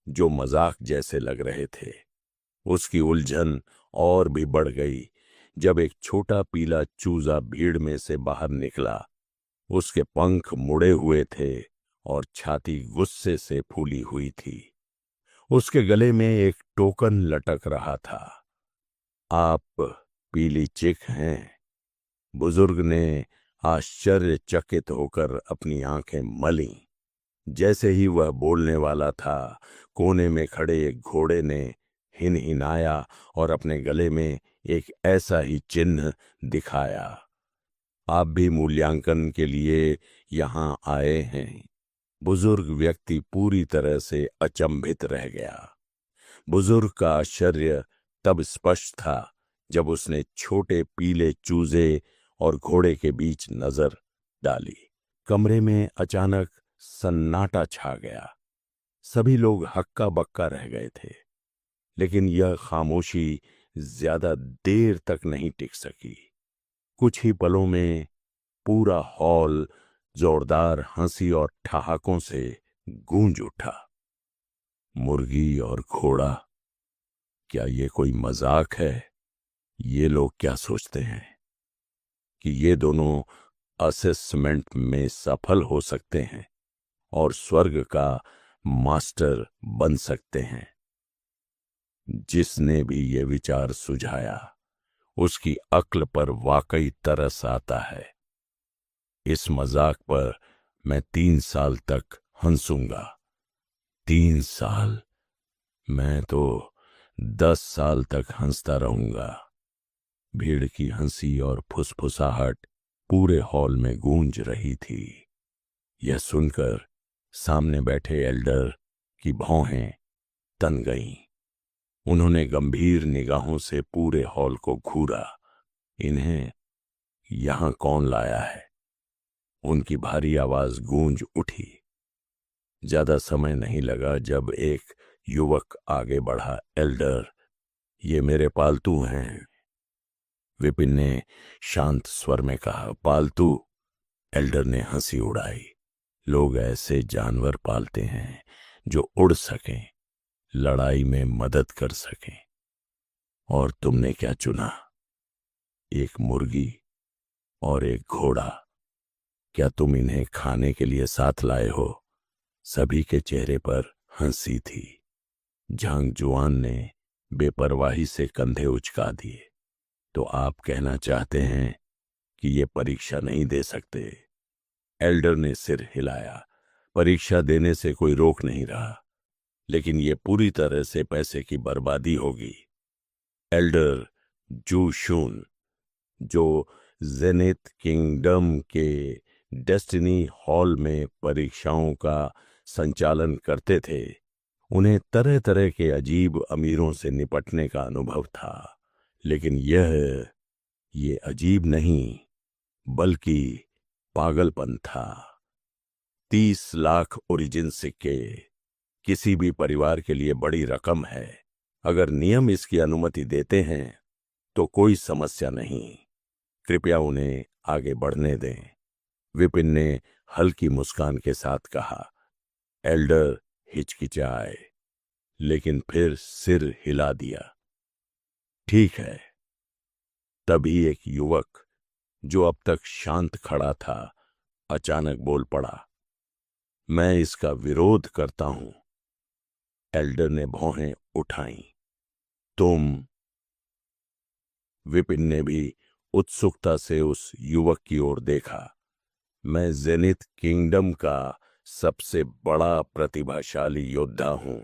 जो मजाक जैसे लग रहे थे। उसकी उलझन और भी बढ़ गई जब एक छोटा पीला चूजा भीड़ में से बाहर निकला। उसके पंख मुड़े हुए थे और छाती गुस्से से फूली हुई थी। उसके गले में एक टोकन लटक रहा था। आप पीली चिक हैं? बुजुर्ग ने आश्चर्यचकित होकर अपनी आंखें मलीं। जैसे ही वह बोलने वाला था, कोने में खड़े एक घोड़े ने हिनहिनाया और अपने गले में एक ऐसा ही चिन्ह दिखाया। आप भी मूल्यांकन के लिए यहां आए हैं? बुजुर्ग व्यक्ति पूरी तरह से अचंभित रह गया। बुजुर्ग का आश्चर्य तब स्पष्ट था जब उसने छोटे पीले चूजे और घोड़े के बीच नजर डाली। कमरे में अचानक सन्नाटा छा गया। सभी लोग हक्का बक्का रह गए थे, लेकिन यह खामोशी ज्यादा देर तक नहीं टिक सकी। कुछ ही पलों में पूरा हॉल जोरदार हंसी और ठहाकों से गूंज उठा। मुर्गी और घोड़ा, क्या ये कोई मजाक है? ये लोग क्या सोचते हैं कि ये दोनों असेसमेंट में सफल हो सकते हैं और स्वर्ग का मास्टर बन सकते हैं? जिसने भी ये विचार सुझाया उसकी अक्ल पर वाकई तरस आता है। इस मजाक पर मैं 3 साल तक हंसूंगा। 3 साल? मैं तो 10 साल तक हंसता रहूंगा। भीड़ की हंसी और फुसफुसाहट पूरे हॉल में गूंज रही थी। यह सुनकर सामने बैठे एल्डर की भौहें तन गईं। उन्होंने गंभीर निगाहों से पूरे हॉल को घूरा। इन्हें यहां कौन लाया है? उनकी भारी आवाज गूंज उठी। ज्यादा समय नहीं लगा जब एक युवक आगे बढ़ा। एल्डर, ये मेरे पालतू हैं, विपिन ने शांत स्वर में कहा। पालतू? एल्डर ने हंसी उड़ाई। लोग ऐसे जानवर पालते हैं जो उड़ सकें, लड़ाई में मदद कर सकें। और तुमने क्या चुना? एक मुर्गी और एक घोड़ा। क्या तुम इन्हें खाने के लिए साथ लाए हो? सभी के चेहरे पर हंसी थी। झांगजुआन ने बेपरवाही से कंधे उचका दिए। तो आप कहना चाहते हैं कि ये परीक्षा नहीं दे सकते? एल्डर ने सिर हिलाया। परीक्षा देने से कोई रोक नहीं रहा, लेकिन ये पूरी तरह से पैसे की बर्बादी होगी। एल्डर जू शून, जो जेनिथ किंगडम के डेस्टिनी हॉल में परीक्षाओं का संचालन करते थे, उन्हें तरह तरह के अजीब अमीरों से निपटने का अनुभव था। लेकिन ये अजीब नहीं बल्कि पागलपन था। 30 लाख ओरिजिन सिक्के किसी भी परिवार के लिए बड़ी रकम है। अगर नियम इसकी अनुमति देते हैं तो कोई समस्या नहीं। कृपया उन्हें आगे बढ़ने दें, विपिन ने हल्की मुस्कान के साथ कहा। एल्डर हिचकिचाए, लेकिन फिर सिर हिला दिया। ठीक है। तभी एक युवक जो अब तक शांत खड़ा था अचानक बोल पड़ा। मैं इसका विरोध करता हूं। एल्डर ने भौहें उठाईं। तुम? विपिन ने भी उत्सुकता से उस युवक की ओर देखा। मैं जेनिथ किंगडम का सबसे बड़ा प्रतिभाशाली योद्धा हूं।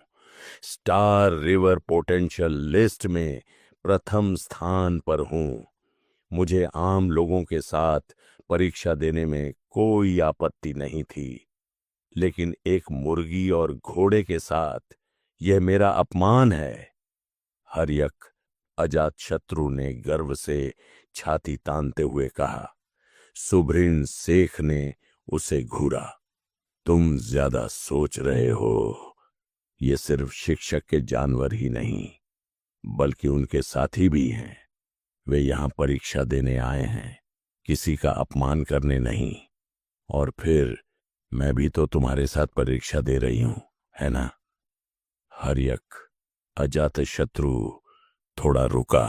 स्टार रिवर पोटेंशियल लिस्ट में प्रथम स्थान पर हूं। मुझे आम लोगों के साथ परीक्षा देने में कोई आपत्ति नहीं थी, लेकिन एक मुर्गी और घोड़े के साथ यह मेरा अपमान है। हर्यक अजातशत्रु ने गर्व से छाती तानते हुए कहा। सुभ्रिन शेख ने उसे घूरा। तुम ज्यादा सोच रहे हो। ये सिर्फ शिक्षक के जानवर ही नहीं बल्कि उनके साथी भी हैं। वे यहां परीक्षा देने आए हैं, किसी का अपमान करने नहीं। और फिर मैं भी तो तुम्हारे साथ परीक्षा दे रही हूं, है ना? हर्यक अजातशत्रु थोड़ा रुका,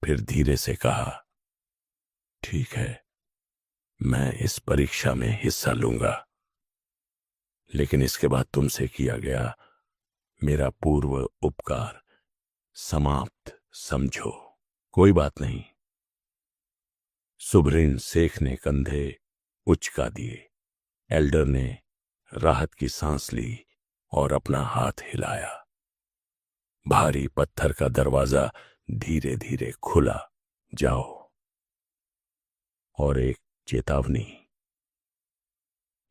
फिर धीरे से कहा। ठीक है, मैं इस परीक्षा में हिस्सा लूंगा, लेकिन इसके बाद तुमसे किया गया मेरा पूर्व उपकार समाप्त समझो। कोई बात नहीं। सुभ्रिन शेख ने कंधे उचका दिए। एल्डर ने राहत की सांस ली और अपना हाथ हिलाया। भारी पत्थर का दरवाजा धीरे धीरे खुला। जाओ। और एक चेतावनी,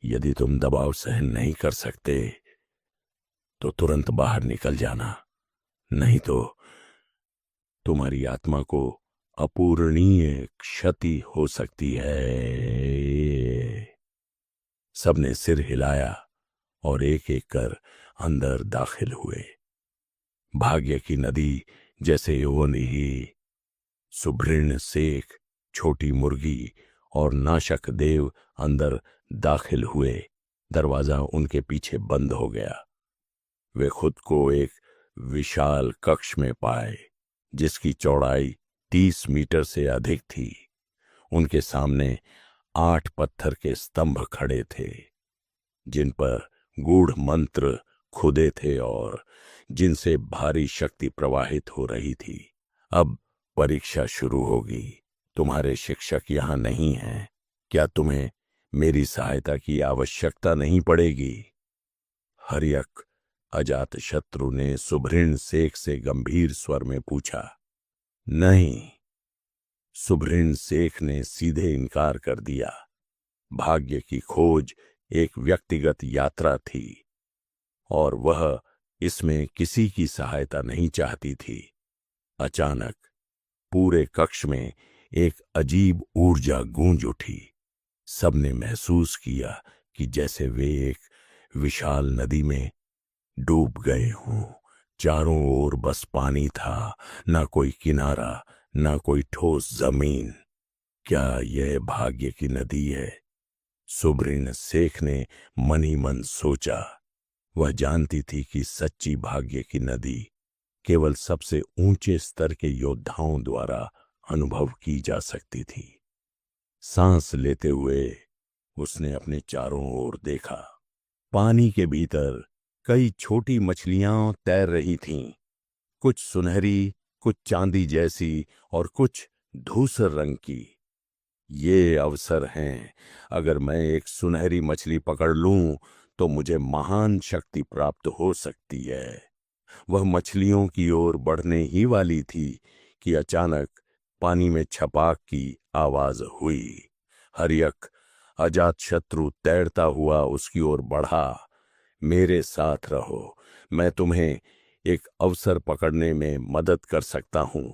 यदि तुम दबाव सहन नहीं कर सकते तो तुरंत बाहर निकल जाना, नहीं तो तुम्हारी आत्मा को अपूरणीय क्षति हो सकती है। सबने सिर हिलाया और एक एक कर अंदर दाखिल हुए। भाग्य की नदी जैसे ओन ही सुभ्रिन शेख, छोटी मुर्गी और नाशक देव अंदर दाखिल हुए। दरवाजा उनके पीछे बंद हो गया। वे खुद को एक विशाल कक्ष में पाए जिसकी चौड़ाई 30 मीटर से अधिक थी। उनके सामने 8 पत्थर के स्तंभ खड़े थे जिन पर गूढ़ मंत्र खुदे थे और जिनसे भारी शक्ति प्रवाहित हो रही थी। अब परीक्षा शुरू होगी। तुम्हारे शिक्षक यहां नहीं हैं। क्या तुम्हें मेरी सहायता की आवश्यकता नहीं पड़ेगी? हर्यक अजातशत्रु ने सुभृण शेख से गंभीर स्वर में पूछा। नहीं, सुभृण शेख ने सीधे इनकार कर दिया। भाग्य की खोज एक व्यक्तिगत यात्रा थी और वह इसमें किसी की सहायता नहीं चाहती थी। अचानक पूरे कक्ष में एक अजीब ऊर्जा गूंज उठी। सबने महसूस किया कि जैसे वे एक विशाल नदी में डूब गए हों। चारों ओर बस पानी था, ना कोई किनारा, ना कोई ठोस जमीन। क्या यह भाग्य की नदी है? सुभृण शेख ने मन ही मन सोचा। वह जानती थी कि सच्ची भाग्य की नदी केवल सबसे ऊंचे स्तर के योद्धाओं द्वारा अनुभव की जा सकती थी। सांस लेते हुए उसने अपने चारों ओर देखा। पानी के भीतर कई छोटी मछलियां तैर रही थीं, कुछ सुनहरी, कुछ चांदी जैसी और कुछ धूसर रंग की। ये अवसर हैं। अगर मैं एक सुनहरी मछली पकड़ लूं तो मुझे महान शक्ति प्राप्त हो सकती है। वह मछलियों की ओर बढ़ने ही वाली थी कि अचानक पानी में छपाक की आवाज हुई। हर्यक अजातशत्रु तैरता हुआ उसकी ओर बढ़ा। मेरे साथ रहो, मैं तुम्हें एक अवसर पकड़ने में मदद कर सकता हूं।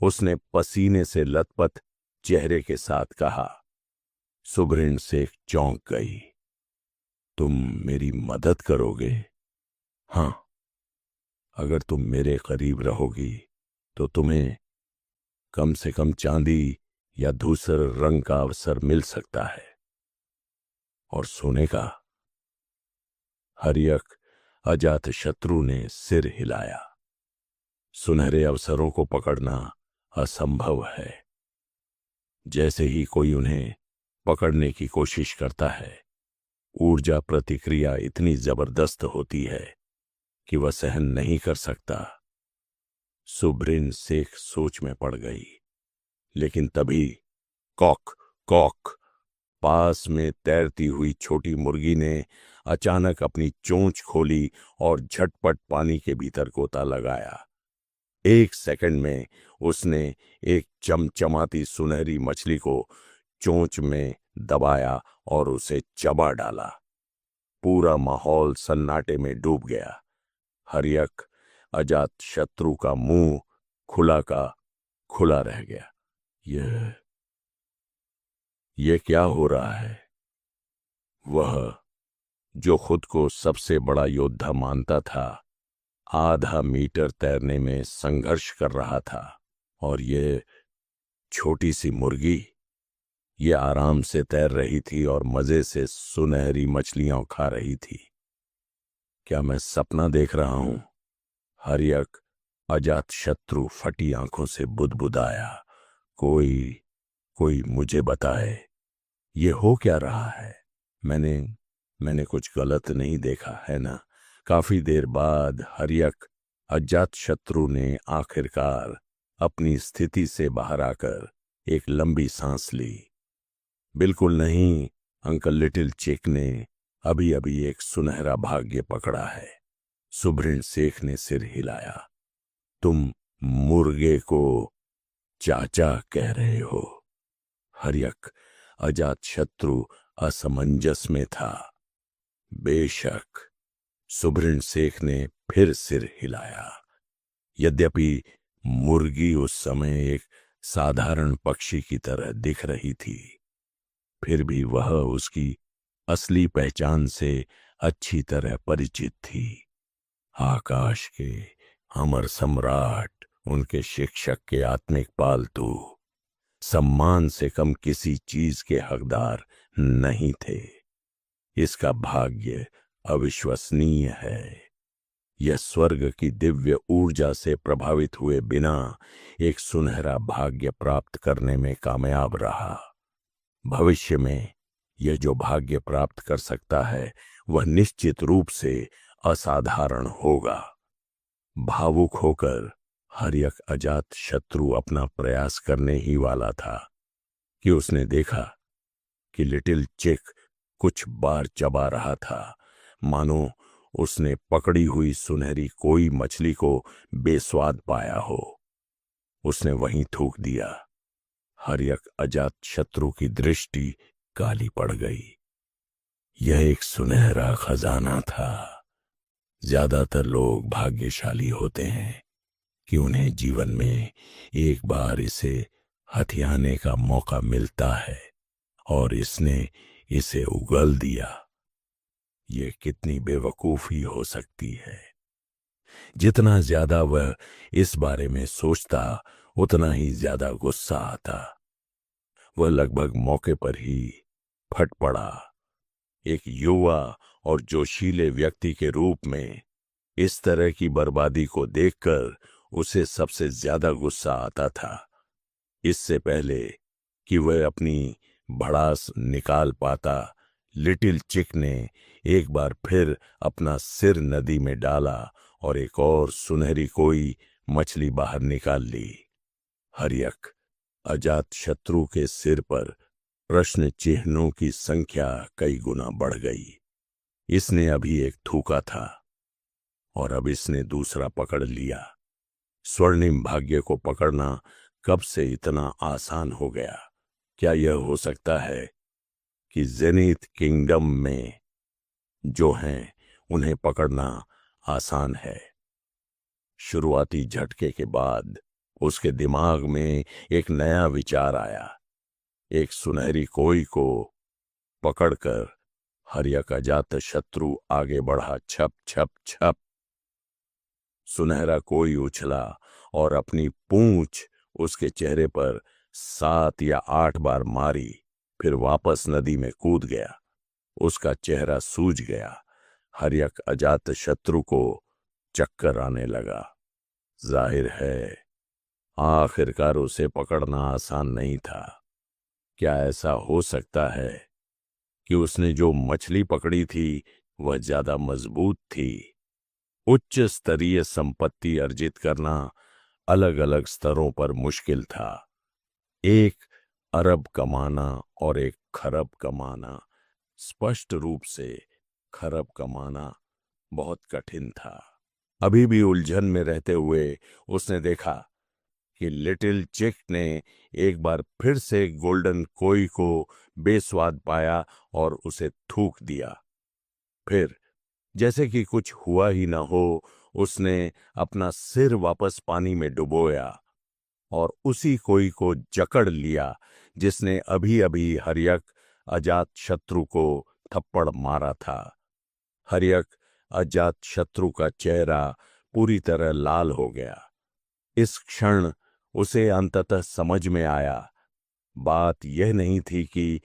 उसने पसीने से लथपथ चेहरे के साथ कहा। सुभृण शेख चौंक गई। तुम मेरी मदद करोगे? हां, अगर तुम मेरे करीब रहोगी तो तुम्हें कम से कम चांदी या धूसर रंग का अवसर मिल सकता है। और सोने का? हर्यक अजातशत्रु ने सिर हिलाया। सुनहरे अवसरों को पकड़ना असंभव है। जैसे ही कोई उन्हें पकड़ने की कोशिश करता है, ऊर्जा प्रतिक्रिया इतनी जबरदस्त होती है कि वह सहन नहीं कर सकता। सुभृण शेख सोच में पड़ गई। लेकिन तभी कॉक कॉक, पास में तैरती हुई छोटी मुर्गी ने अचानक अपनी चोंच खोली और झटपट पानी के भीतर गोता लगाया। 1 सेकंड में उसने एक चमचमाती सुनहरी मछली को चोंच में दबाया और उसे चबा डाला। पूरा माहौल सन्नाटे में डूब गया। हर्यक अजातशत्रु का मुंह खुला का खुला रह गया। यह क्या हो रहा है? वह, जो खुद को सबसे बड़ा योद्धा मानता था, आधा मीटर तैरने में संघर्ष कर रहा था, और ये छोटी सी मुर्गी, ये आराम से तैर रही थी और मजे से सुनहरी मछलियां खा रही थी। क्या मैं सपना देख रहा हूं? हर्यक अजातशत्रु फटी आंखों से बुदबुदाया। कोई मुझे बताए, ये हो क्या रहा है? मैंने कुछ गलत नहीं देखा है ना? काफी देर बाद हर्यक अजातशत्रु ने आखिरकार अपनी स्थिति से बाहर आकर एक लंबी सांस ली। बिल्कुल नहीं, अंकल लिटिल चिक ने अभी अभी एक सुनहरा भाग्य पकड़ा है। सुभृण शेख ने सिर हिलाया। तुम मुर्गे को चाचा कह रहे हो? हर्यक अजातशत्रु असमंजस में था। बेशक, सुभृण शेख ने फिर सिर हिलाया। यद्यपि मुर्गी उस समय एक साधारण पक्षी की तरह दिख रही थी, फिर भी वह उसकी असली पहचान से अच्छी तरह परिचित थी। आकाश के अमर सम्राट, उनके शिक्षक के आत्मिक पालतू, सम्मान से कम किसी चीज के हकदार नहीं थे। इसका भाग्य अविश्वसनीय है। यह स्वर्ग की दिव्य ऊर्जा से प्रभावित हुए बिना एक सुनहरा भाग्य प्राप्त करने में कामयाब रहा। भविष्य में यह जो भाग्य प्राप्त कर सकता है वह निश्चित रूप से असाधारण होगा। भावुक होकर हर्यक अजात शत्रु अपना प्रयास करने ही वाला था कि उसने देखा कि लिटिल चिक कुछ बार चबा रहा था, मानो उसने पकड़ी हुई सुनहरी कोई मछली को बेस्वाद पाया हो। उसने वहीं थूक दिया। हर्यक अजात शत्रु की दृष्टि काली पड़ गई। यह एक सुनहरा खजाना था। ज्यादातर लोग भाग्यशाली होते हैं कि उन्हें जीवन में एक बार इसे हथियाने का मौका मिलता है और इसने इसे उगल दिया। ये कितनी बेवकूफी हो सकती है। जितना ज्यादा वह इस बारे में सोचता उतना ही ज्यादा गुस्सा आता। वह लगभग मौके पर ही फट पड़ा। एक युवा और जोशीले व्यक्ति के रूप में इस तरह की बर्बादी को देखकर उसे सबसे ज्यादा गुस्सा आता था। इससे पहले कि वह अपनी भड़ास निकाल पाता, लिटिल चिक ने एक बार फिर अपना सिर नदी में डाला और एक और सुनहरी कोई मछली बाहर निकाल ली। हर्यक अजात शत्रु के सिर पर प्रश्न चिन्हों की संख्या कई गुना बढ़ गई। इसने अभी एक थूका था और अब इसने दूसरा पकड़ लिया। स्वर्णिम भाग्य को पकड़ना कब से इतना आसान हो गया? क्या यह हो सकता है कि जेनिथ किंगडम में जो हैं उन्हें पकड़ना आसान है? शुरुआती झटके के बाद उसके दिमाग में एक नया विचार आया। एक सुनहरी कोई को पकड़कर हर्यक अजात शत्रु आगे बढ़ा। छप छप छप सुनहरा कोई उछला और अपनी पूंछ उसके चेहरे पर 7 या 8 बार मारी, फिर वापस नदी में कूद गया। उसका चेहरा सूज गया। हर्यक अजात शत्रु को चक्कर आने लगा। जाहिर है आखिरकार उसे पकड़ना आसान नहीं था। क्या ऐसा हो सकता है कि उसने जो मछली पकड़ी थी वह ज्यादा मजबूत थी? उच्च स्तरीय संपत्ति अर्जित करना अलग अलग स्तरों पर मुश्किल था। 1 अरब कमाना और 1 खरब कमाना, स्पष्ट रूप से खरब कमाना बहुत कठिन था। अभी भी उलझन में रहते हुए उसने देखा कि लिटिल चिक ने एक बार फिर से गोल्डन कोई को बेस्वाद पाया और उसे थूक दिया। फिर जैसे कि कुछ हुआ ही ना हो, उसने अपना सिर वापस पानी में डुबोया और उसी कोई को जकड़ लिया जिसने अभी अभी हर्यक अजात शत्रु को थप्पड़ मारा था। हर्यक अजात शत्रु का चेहरा पूरी तरह लाल हो गया। इस क्षण उसे अंततः समझ में आया, बात यह नहीं थी कि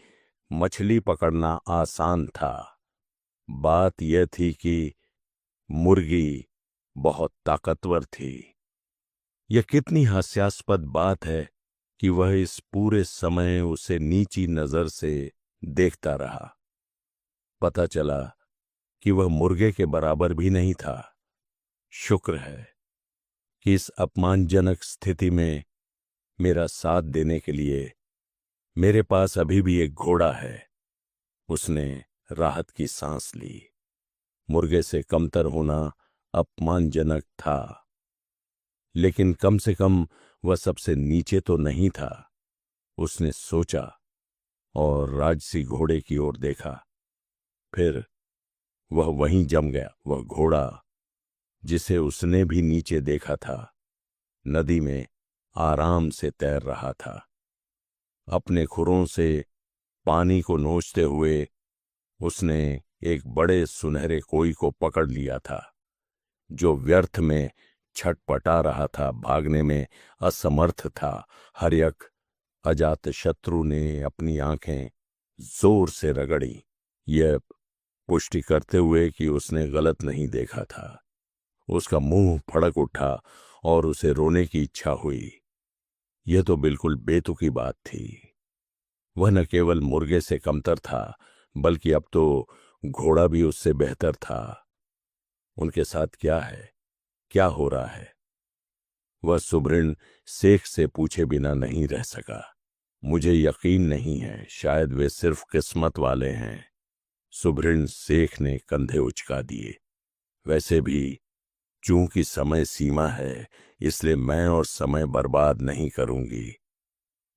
मछली पकड़ना आसान था। बात यह थी कि मुर्गी बहुत ताकतवर थी। यह कितनी हास्यास्पद बात है कि वह इस पूरे समय उसे नीची नजर से देखता रहा। पता चला कि वह मुर्गे के बराबर भी नहीं था। शुक्र है कि इस अपमानजनक स्थिति में मेरा साथ देने के लिए मेरे पास अभी भी एक घोड़ा है। उसने राहत की सांस ली। मुर्गे से कमतर होना अपमानजनक था, लेकिन कम से कम वह सबसे नीचे तो नहीं था। उसने सोचा और राजसी घोड़े की ओर देखा। फिर वह वहीं जम गया। वह घोड़ा जिसे उसने भी नीचे देखा था, नदी में आराम से तैर रहा था। अपने खुरों से पानी को नोचते हुए उसने एक बड़े सुनहरे कोई को पकड़ लिया था, जो व्यर्थ में छटपटा रहा था, भागने में असमर्थ था। हर्यक अजात शत्रु ने अपनी आंखें जोर से रगड़ी, यह पुष्टि करते हुए कि उसने गलत नहीं देखा था। उसका मुंह फड़क उठा और उसे रोने की इच्छा हुई। यह तो बिल्कुल बेतुकी बात थी। वह न केवल मुर्गे से कमतर था, बल्कि अब तो घोड़ा भी उससे बेहतर था। उनके साथ क्या है, क्या हो रहा है? वह सुभृण शेख से पूछे बिना नहीं रह सका। मुझे यकीन नहीं है, शायद वे सिर्फ किस्मत वाले हैं। सुभृण शेख ने कंधे उचका दिए। वैसे भी चूंकि समय सीमा है, इसलिए मैं और समय बर्बाद नहीं करूंगी।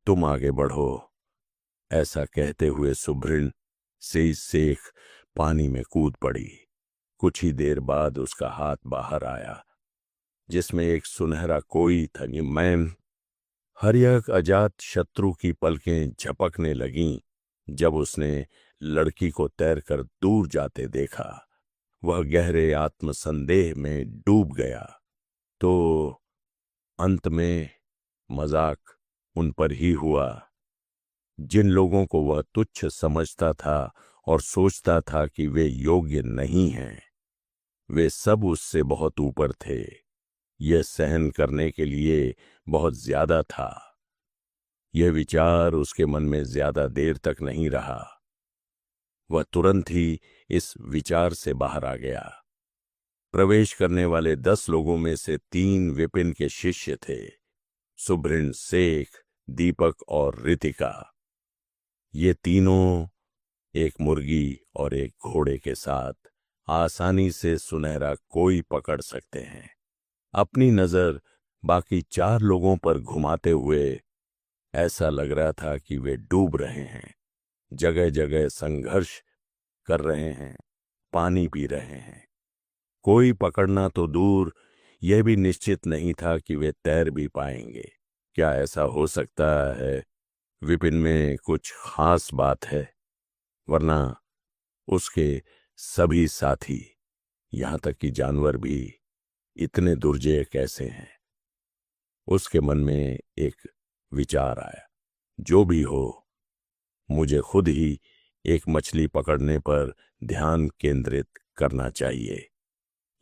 तुम आगे बढ़ो। ऐसा कहते हुए सुभृण से शेख पानी में कूद पड़ी। कुछ ही देर बाद उसका हाथ बाहर आया, जिसमें एक सुनहरा कोई था। मैं हर्यक अजात शत्रु की पलकें झपकने लगीं जब उसने लड़की को तैरकर दूर जाते देखा। वह गहरे आत्मसंदेह में डूब गया। तो अंत में मजाक उन पर ही हुआ। जिन लोगों को वह तुच्छ समझता था और सोचता था कि वे योग्य नहीं हैं, वे सब उससे बहुत ऊपर थे। यह सहन करने के लिए बहुत ज्यादा था। यह विचार उसके मन में ज्यादा देर तक नहीं रहा। वह तुरंत ही इस विचार से बाहर आ गया। प्रवेश करने वाले 10 लोगों में से 3 विपिन के शिष्य थे, सुभृण शेख, दीपक और रितिका। ये तीनों एक मुर्गी और एक घोड़े के साथ आसानी से सुनहरा कोई पकड़ सकते हैं। अपनी नजर बाकी 4 लोगों पर घुमाते हुए ऐसा लग रहा था कि वे डूब रहे हैं, जगह जगह संघर्ष कर रहे हैं, पानी पी रहे हैं। कोई पकड़ना तो दूर, यह भी निश्चित नहीं था कि वे तैर भी पाएंगे। क्या ऐसा हो सकता है विपिन में कुछ खास बात है? वरना उसके सभी साथी, यहां तक कि जानवर भी, इतने दुर्जय कैसे हैं? उसके मन में एक विचार आया, जो भी हो, मुझे खुद ही एक मछली पकड़ने पर ध्यान केंद्रित करना चाहिए।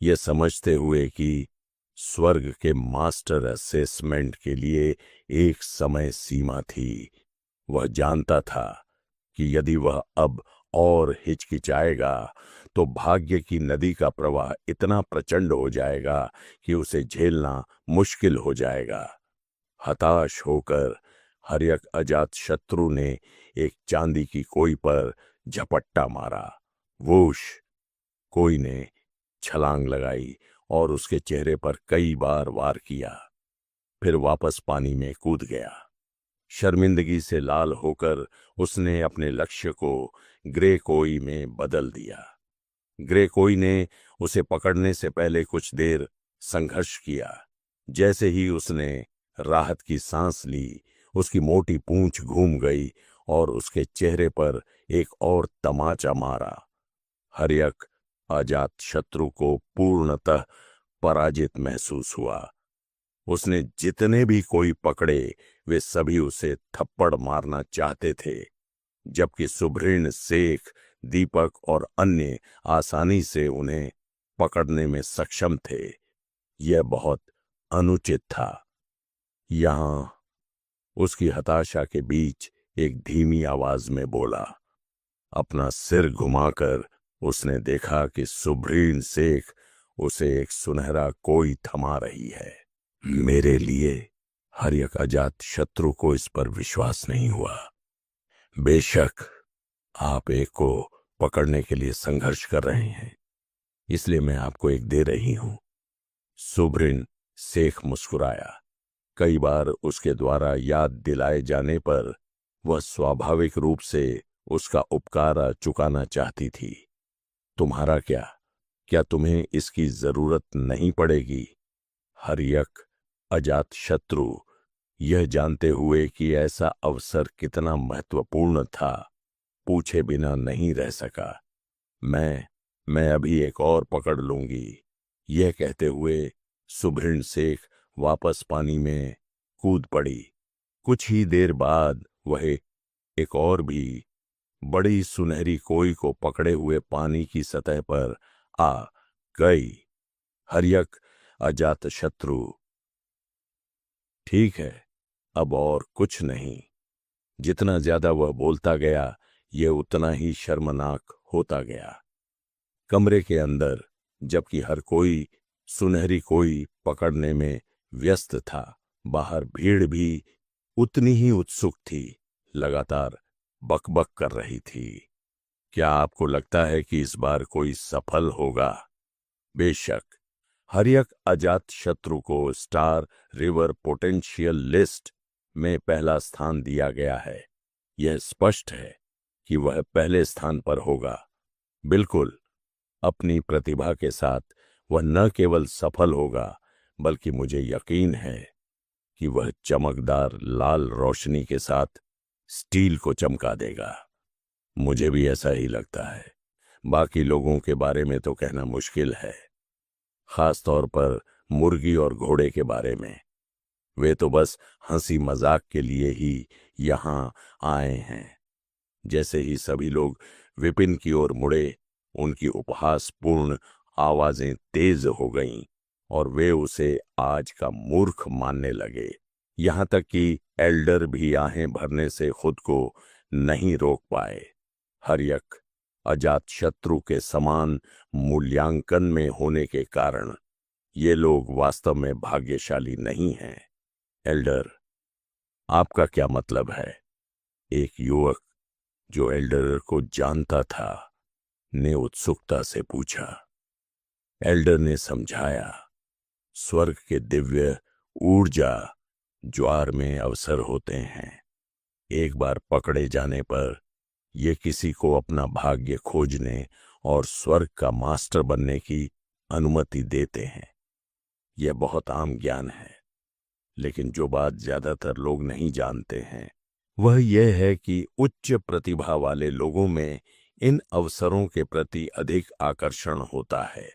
यह समझते हुए कि स्वर्ग के मास्टर असेसमेंट के लिए एक समय सीमा थी, वह जानता था कि यदि वह अब और हिचकिचाएगा तो भाग्य की नदी का प्रवाह इतना प्रचंड हो जाएगा कि उसे झेलना मुश्किल हो जाएगा। हताश होकर हर्यक अजात शत्रु ने एक चांदी की कोई पर झपट्टा मारा। वूश! कोई ने छलांग लगाई और उसके चेहरे पर कई बार वार किया, फिर वापस पानी में कूद गया। शर्मिंदगी से लाल होकर उसने अपने लक्ष्य को ग्रे कोई में बदल दिया। ग्रे कोई ने उसे पकड़ने से पहले कुछ देर संघर्ष किया। जैसे ही उसने राहत की सांस ली, उसकी मोटी पूंछ घूम गई और उसके चेहरे पर एक और तमाचा मारा। हर्यक अजात शत्रु को पूर्णतः पराजित महसूस हुआ। उसने जितने भी कोई पकड़े, वे सभी उसे थप्पड़ मारना चाहते थे, जबकि सुभृण शेख, दीपक और अन्य आसानी से उन्हें पकड़ने में सक्षम थे। यह बहुत अनुचित था। यहां उसकी हताशा के बीच एक धीमी आवाज में बोला। अपना सिर घुमाकर उसने देखा कि सुभृण शेख उसे एक सुनहरा कोई थमा रही है। मेरे लिए हर्यक अजात शत्रु को इस पर विश्वास नहीं हुआ। बेशक आप एक को पकड़ने के लिए संघर्ष कर रहे हैं, इसलिए मैं आपको एक दे रही हूं। सुभृण शेख मुस्कुराया। कई बार उसके द्वारा याद दिलाए जाने पर वह स्वाभाविक रूप से उसका उपकार चुकाना चाहती थी। तुम्हारा क्या? क्या तुम्हें इसकी जरूरत नहीं पड़ेगी? हर्यक अजात शत्रु यह जानते हुए कि ऐसा अवसर कितना महत्वपूर्ण था, पूछे बिना नहीं रह सका। मैं अभी एक और पकड़ लूंगी। यह कहते हुए सुभृण शेख वापस पानी में कूद पड़ी। कुछ ही देर बाद वह एक और भी बड़ी सुनहरी कोई को पकड़े हुए पानी की सतह पर आ गई। हर्यक अजातशत्रु: ठीक है, अब और कुछ नहीं। जितना ज्यादा वह बोलता गया, ये उतना ही शर्मनाक होता गया। कमरे के अंदर, जबकि हर कोई सुनहरी कोई पकड़ने में व्यस्त था, बाहर भीड़ भी उतनी ही उत्सुक थी, लगातार बकबक कर रही थी। क्या आपको लगता है कि इस बार कोई सफल होगा? बेशक, हर एक अजातशत्रु को स्टार रिवर पोटेंशियल लिस्ट में पहला स्थान दिया गया है। यह स्पष्ट है कि वह पहले स्थान पर होगा। बिल्कुल, अपनी प्रतिभा के साथ वह न केवल सफल होगा, बल्कि मुझे यकीन है कि वह चमकदार लाल रोशनी के साथ स्टील को चमका देगा। मुझे भी ऐसा ही लगता है। बाकी लोगों के बारे में तो कहना मुश्किल है, खास तौर पर मुर्गी और घोड़े के बारे में। वे तो बस हंसी मजाक के लिए ही यहां आए हैं। जैसे ही सभी लोग विपिन की ओर मुड़े, उनकी उपहासपूर्ण आवाजें तेज हो गईं और वे उसे आज का मूर्ख मानने लगे। यहां तक कि एल्डर भी आहें भरने से खुद को नहीं रोक पाए। हर एक अजातशत्रु के समान मूल्यांकन में होने के कारण ये लोग वास्तव में भाग्यशाली नहीं हैं। एल्डर, आपका क्या मतलब है? एक युवक जो एल्डर को जानता था ने उत्सुकता से पूछा। एल्डर ने समझाया, स्वर्ग के दिव्य ऊर्जा ज्वार में अवसर होते हैं। एक बार पकड़े जाने पर ये किसी को अपना भाग्य खोजने और स्वर्ग का मास्टर बनने की अनुमति देते हैं। यह बहुत आम ज्ञान है, लेकिन जो बात ज्यादातर लोग नहीं जानते हैं वह यह है कि उच्च प्रतिभा वाले लोगों में इन अवसरों के प्रति अधिक आकर्षण होता है।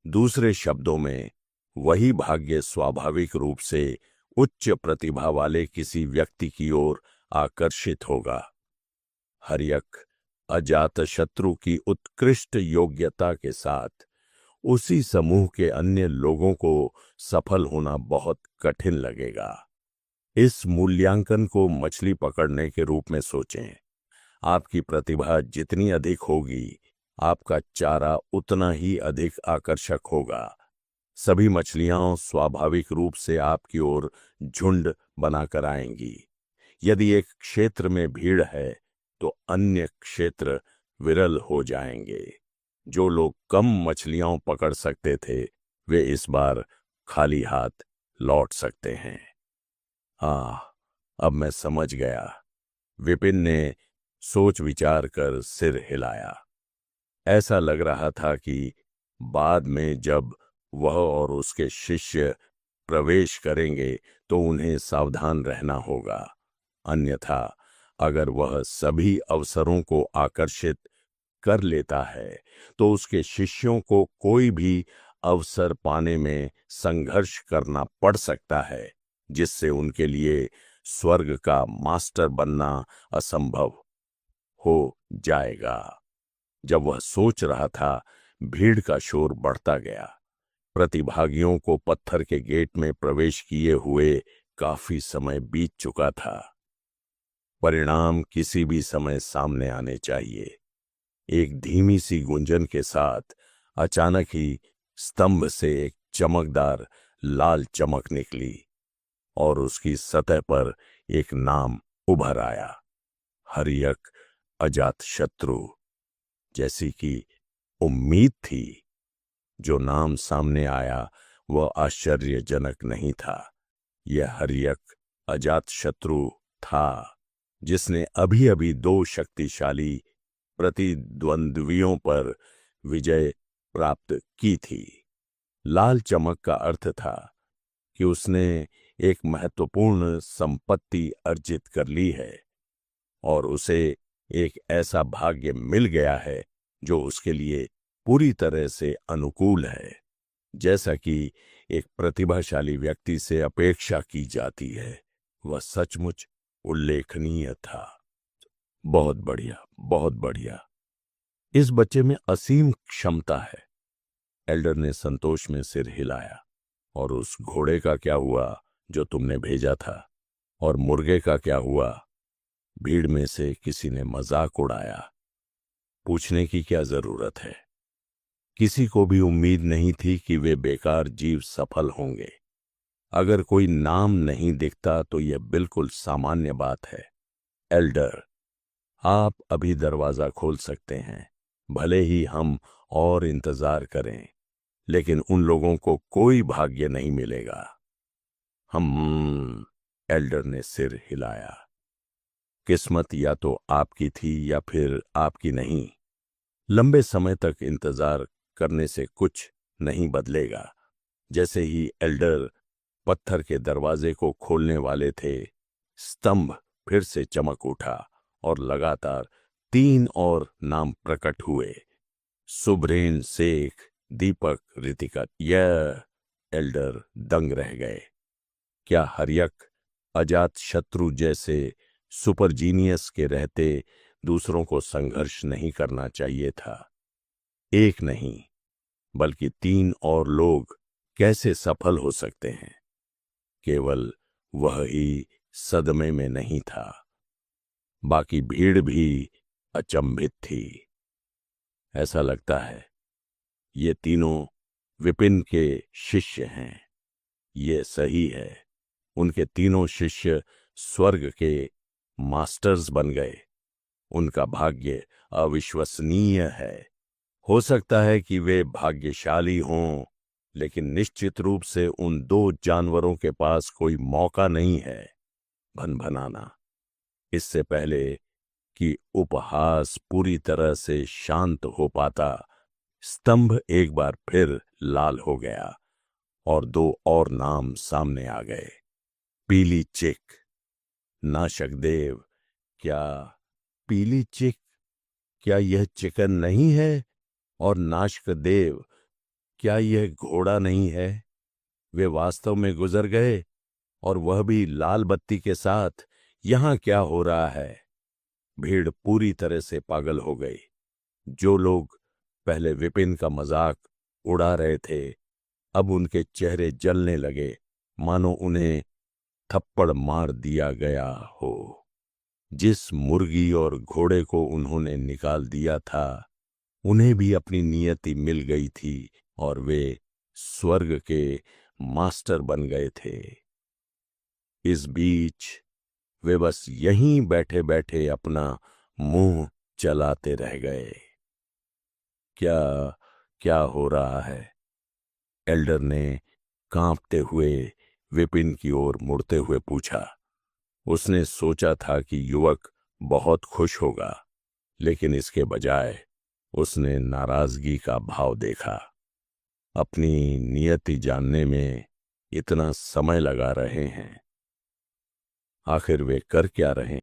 दूसरे शब्दों में, वही भाग्य स्वाभाविक रूप से उच्च प्रतिभा वाले किसी व्यक्ति की ओर आकर्षित होगा। हर एक अजातशत्रु की उत्कृष्ट योग्यता के साथ उसी समूह के अन्य लोगों को सफल होना बहुत कठिन लगेगा। इस मूल्यांकन को मछली पकड़ने के रूप में सोचें। आपकी प्रतिभा जितनी अधिक होगी, आपका चारा उतना ही अधिक आकर्षक होगा। सभी मछलियां स्वाभाविक रूप से आपकी ओर झुंड बनाकर आएंगी। यदि एक क्षेत्र में भीड़ है, तो अन्य क्षेत्र विरल हो जाएंगे। जो लोग कम मछलियां पकड़ सकते थे, वे इस बार खाली हाथ लौट सकते हैं। अब मैं समझ गया। विपिन ने सोच विचार कर सिर हिलाया। ऐसा लग रहा था कि बाद में जब वह और उसके शिष्य प्रवेश करेंगे तो उन्हें सावधान रहना होगा। अन्यथा अगर वह सभी अवसरों को आकर्षित कर लेता है, तो उसके शिष्यों को कोई भी अवसर पाने में संघर्ष करना पड़ सकता है, जिससे उनके लिए स्वर्ग का मास्टर बनना असंभव हो जाएगा। जब वह सोच रहा था, भीड़ का शोर बढ़ता गया। प्रतिभागियों को पत्थर के गेट में प्रवेश किए हुए काफी समय बीत चुका था। परिणाम किसी भी समय सामने आने चाहिए। एक धीमी सी गुंजन के साथ अचानक ही स्तंभ से एक चमकदार लाल चमक निकली और उसकी सतह पर एक नाम उभर आया, हरियक अजातशत्रु। जैसी कि उम्मीद थी, जो नाम सामने आया वह आश्चर्यजनक नहीं था। यह हरियक अजातशत्रु था, जिसने अभी अभी 2 शक्तिशाली प्रतिद्वंद्वियों पर विजय प्राप्त की थी। लाल चमक का अर्थ था कि उसने एक महत्वपूर्ण संपत्ति अर्जित कर ली है और उसे एक ऐसा भाग्य मिल गया है जो उसके लिए पूरी तरह से अनुकूल है, जैसा कि एक प्रतिभाशाली व्यक्ति से अपेक्षा की जाती है। वह सचमुच उल्लेखनीय था। बहुत बढ़िया, बहुत बढ़िया। इस बच्चे में असीम क्षमता है। एल्डर ने संतोष में सिर हिलाया। और उस घोड़े का क्या हुआ जो तुमने भेजा था? और मुर्गे का क्या हुआ? भीड़ में से किसी ने मजाक उड़ाया। पूछने की क्या जरूरत है? किसी को भी उम्मीद नहीं थी कि वे बेकार जीव सफल होंगे। अगर कोई नाम नहीं दिखता तो यह बिल्कुल सामान्य बात है। एल्डर, आप अभी दरवाजा खोल सकते हैं। भले ही हम और इंतजार करें, लेकिन उन लोगों को कोई भाग्य नहीं मिलेगा। एल्डर ने सिर हिलाया। किस्मत या तो आपकी थी या फिर आपकी नहीं। लंबे समय तक इंतजार करने से कुछ नहीं बदलेगा। जैसे ही एल्डर पत्थर के दरवाजे को खोलने वाले थे, स्तंभ फिर से चमक उठा और लगातार 3 और नाम प्रकट हुए। सुब्रेन शेख, दीपक, रितिका। यह एल्डर दंग रह गए। क्या हर्यक, अजात शत्रु जैसे सुपर जीनियस के रहते दूसरों को संघर्ष नहीं करना चाहिए था? एक नहीं, बल्कि 3 और लोग कैसे सफल हो सकते हैं? केवल वह ही सदमे में नहीं था, बाकी भीड़ भी अचंभित थी। ऐसा लगता है ये तीनों विपिन के शिष्य हैं। ये सही है, उनके तीनों शिष्य स्वर्ग के मास्टर्स बन गए। उनका भाग्य अविश्वसनीय है। हो सकता है कि वे भाग्यशाली हों, लेकिन निश्चित रूप से उन 2 जानवरों के पास कोई मौका नहीं है भनभनाना। इससे पहले कि उपहास पूरी तरह से शांत हो पाता, स्तंभ एक बार फिर लाल हो गया और 2 और नाम सामने आ गए। पीली चिक, नाशक देव। क्या पीली चिक? क्या यह चिकन नहीं है? और नाशक देव, क्या यह घोड़ा नहीं है? वे वास्तव में गुजर गए, और वह भी लाल बत्ती के साथ। यहां क्या हो रहा है? भीड़ पूरी तरह से पागल हो गई। जो लोग पहले विपिन का मजाक उड़ा रहे थे, अब उनके चेहरे जलने लगे, मानो उन्हें थप्पड़ मार दिया गया हो। जिस मुर्गी और घोड़े को उन्होंने निकाल दिया था, उन्हें भी अपनी नियति मिल गई थी और वे स्वर्ग के मास्टर बन गए थे। इस बीच वे बस यहीं बैठे बैठे अपना मुंह चलाते रह गए। क्या क्या हो रहा है? एल्डर ने कांपते हुए विपिन की ओर मुड़ते हुए पूछा। उसने सोचा था कि युवक बहुत खुश होगा, लेकिन इसके बजाय उसने नाराजगी का भाव देखा। अपनी नियति जानने में इतना समय लगा रहे हैं, आखिर वे कर क्या रहे हैं?